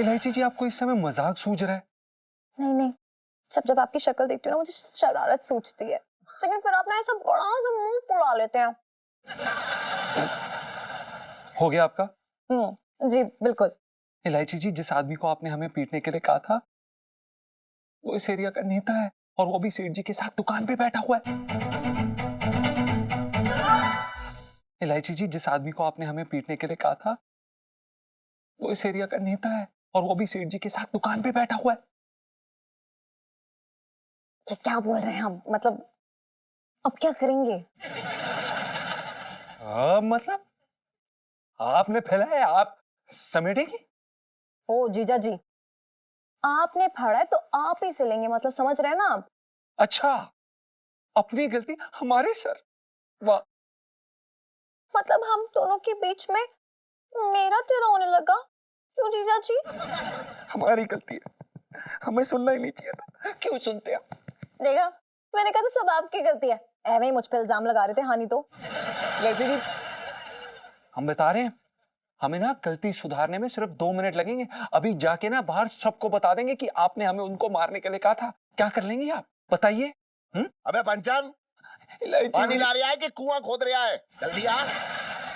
इलायची जी आपको इस समय मजाक सूझ रहा है? नहीं नहीं, जब जब आपकी शक्ल देखती हूँ ना मुझे शरारत सूझती है, लेकिन फिर आप ना ऐसा बड़ा सा मुंह फुला लेते हैं। हो गया आपका? जी बिल्कुल। इलायची जी जिस आदमी को आपने हमें पीटने के लिए कहा था वो इस एरिया का नेता है और वो भी सेठ जी के साथ दुकान पे बैठा हुआ है। इलायची जी, जिस आदमी को आपने हमें पीटने के लिए कहा था वो इस एरिया का नेता है, और वो भी सेठ जी के साथ दुकान पे बैठा हुआ है। ये क्या बोल रहे हैं हम? मतलब अब क्या करेंगे? मतलब आपने फैलाया, आप समेटेंगे? ओ जीजा जी, आपने फाड़ा है तो आप ही सिलेंगे, मतलब समझ रहे हैं ना आप? अच्छा, अपनी गलती हमारे सर। वाह। मतलब हम दोनों के बीच में मेरा तेरा होने लगा। क्यों जीजा जी? हमारी गलती है, हमें सुनना ही नहीं चाहिए था। क्यों सुनते आप? देखा, मैंने कहा था सब आपकी गलती है। ऐਵੇਂ ही मुझ पे इल्जाम लगा रहे थे, हानि तो। इलायची जी, हम बता रहे हैं, हमें ना गलती सुधारने में सिर्फ 2 मिनट लगेंगे। अभी जाके ना बाहर सबको बता देंगे कि आपने हमें उनको मारने के लिए कहा था। क्या कर लेंगे आप, बताइए? अबे पंचन, पानी ला रहा है कि कुआं खोद रहा है? जल्दी आ।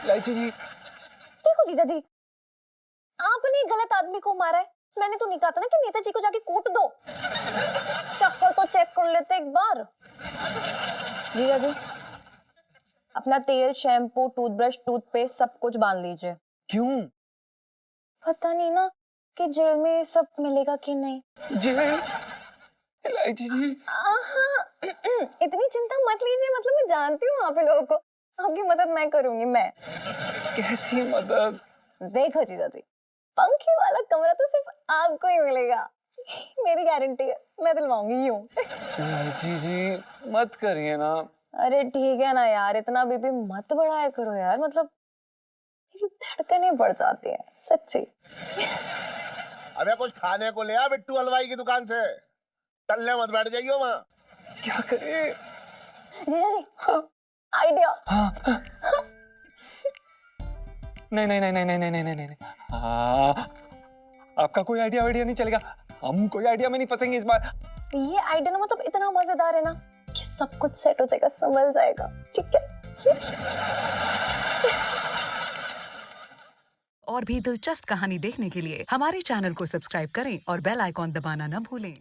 इलायची जी, देखो जीजा जी, आपने गलत आदमी को मारा है। मैंने तो नहीं कहा था ना कि नेताजी को जाके कूट दो। चक्कर तो चेक कर लेते एक बार। जीजा जी, अपना तेल, शैम्पू, टूथब्रश, टूथपेस्ट सब कुछ बांध लीजिए। क्यों? पता नहीं ना कि जेल में सब मिलेगा कि नहीं। जेल? इलायची जी, इतनी चिंता मत लीजिए, मतलब मैं जानती हूँ वहाँ पे लोगों को। आपकी मदद मैं करूंगी। मैं कैसी मदद? देखो जीजा जी, पंखे वाला कमरा तो सिर्फ आपको ही मिलेगा। मेरी गारंटी है, मैं दिलवाऊंगी यूं। इलायची जी, मत करिए ना। अरे ठीक है ना यार, इतना बीपी मत बढ़ाया करो यार, मतलब मेरी धड़कनें बढ़ जाती हैं सच्ची। अबे कुछ खाने को ले आ बिट्टू हलवाई की दुकान से। टल्ले मत बैठ जाइयो वहाँ। क्या करे? जीजा जी, आइडिया। नहीं नहीं नहीं नहीं नहीं नहीं नहीं नहीं, आपका कोई आइडिया वाइडिया नहीं चलेगा। हम कोई आइडिया में नहीं फंसेंगे इस बार। ये आइडिया ना मतलब इतना मजेदार है ना कि सब कुछ सेट हो जाएगा, संभल जाएगा। ठीक है? और भी दिलचस्प कहानी देखने के लिए हमारे चैनल को सब्सक्राइब करें और बेल आइकॉन दबाना न भूलें।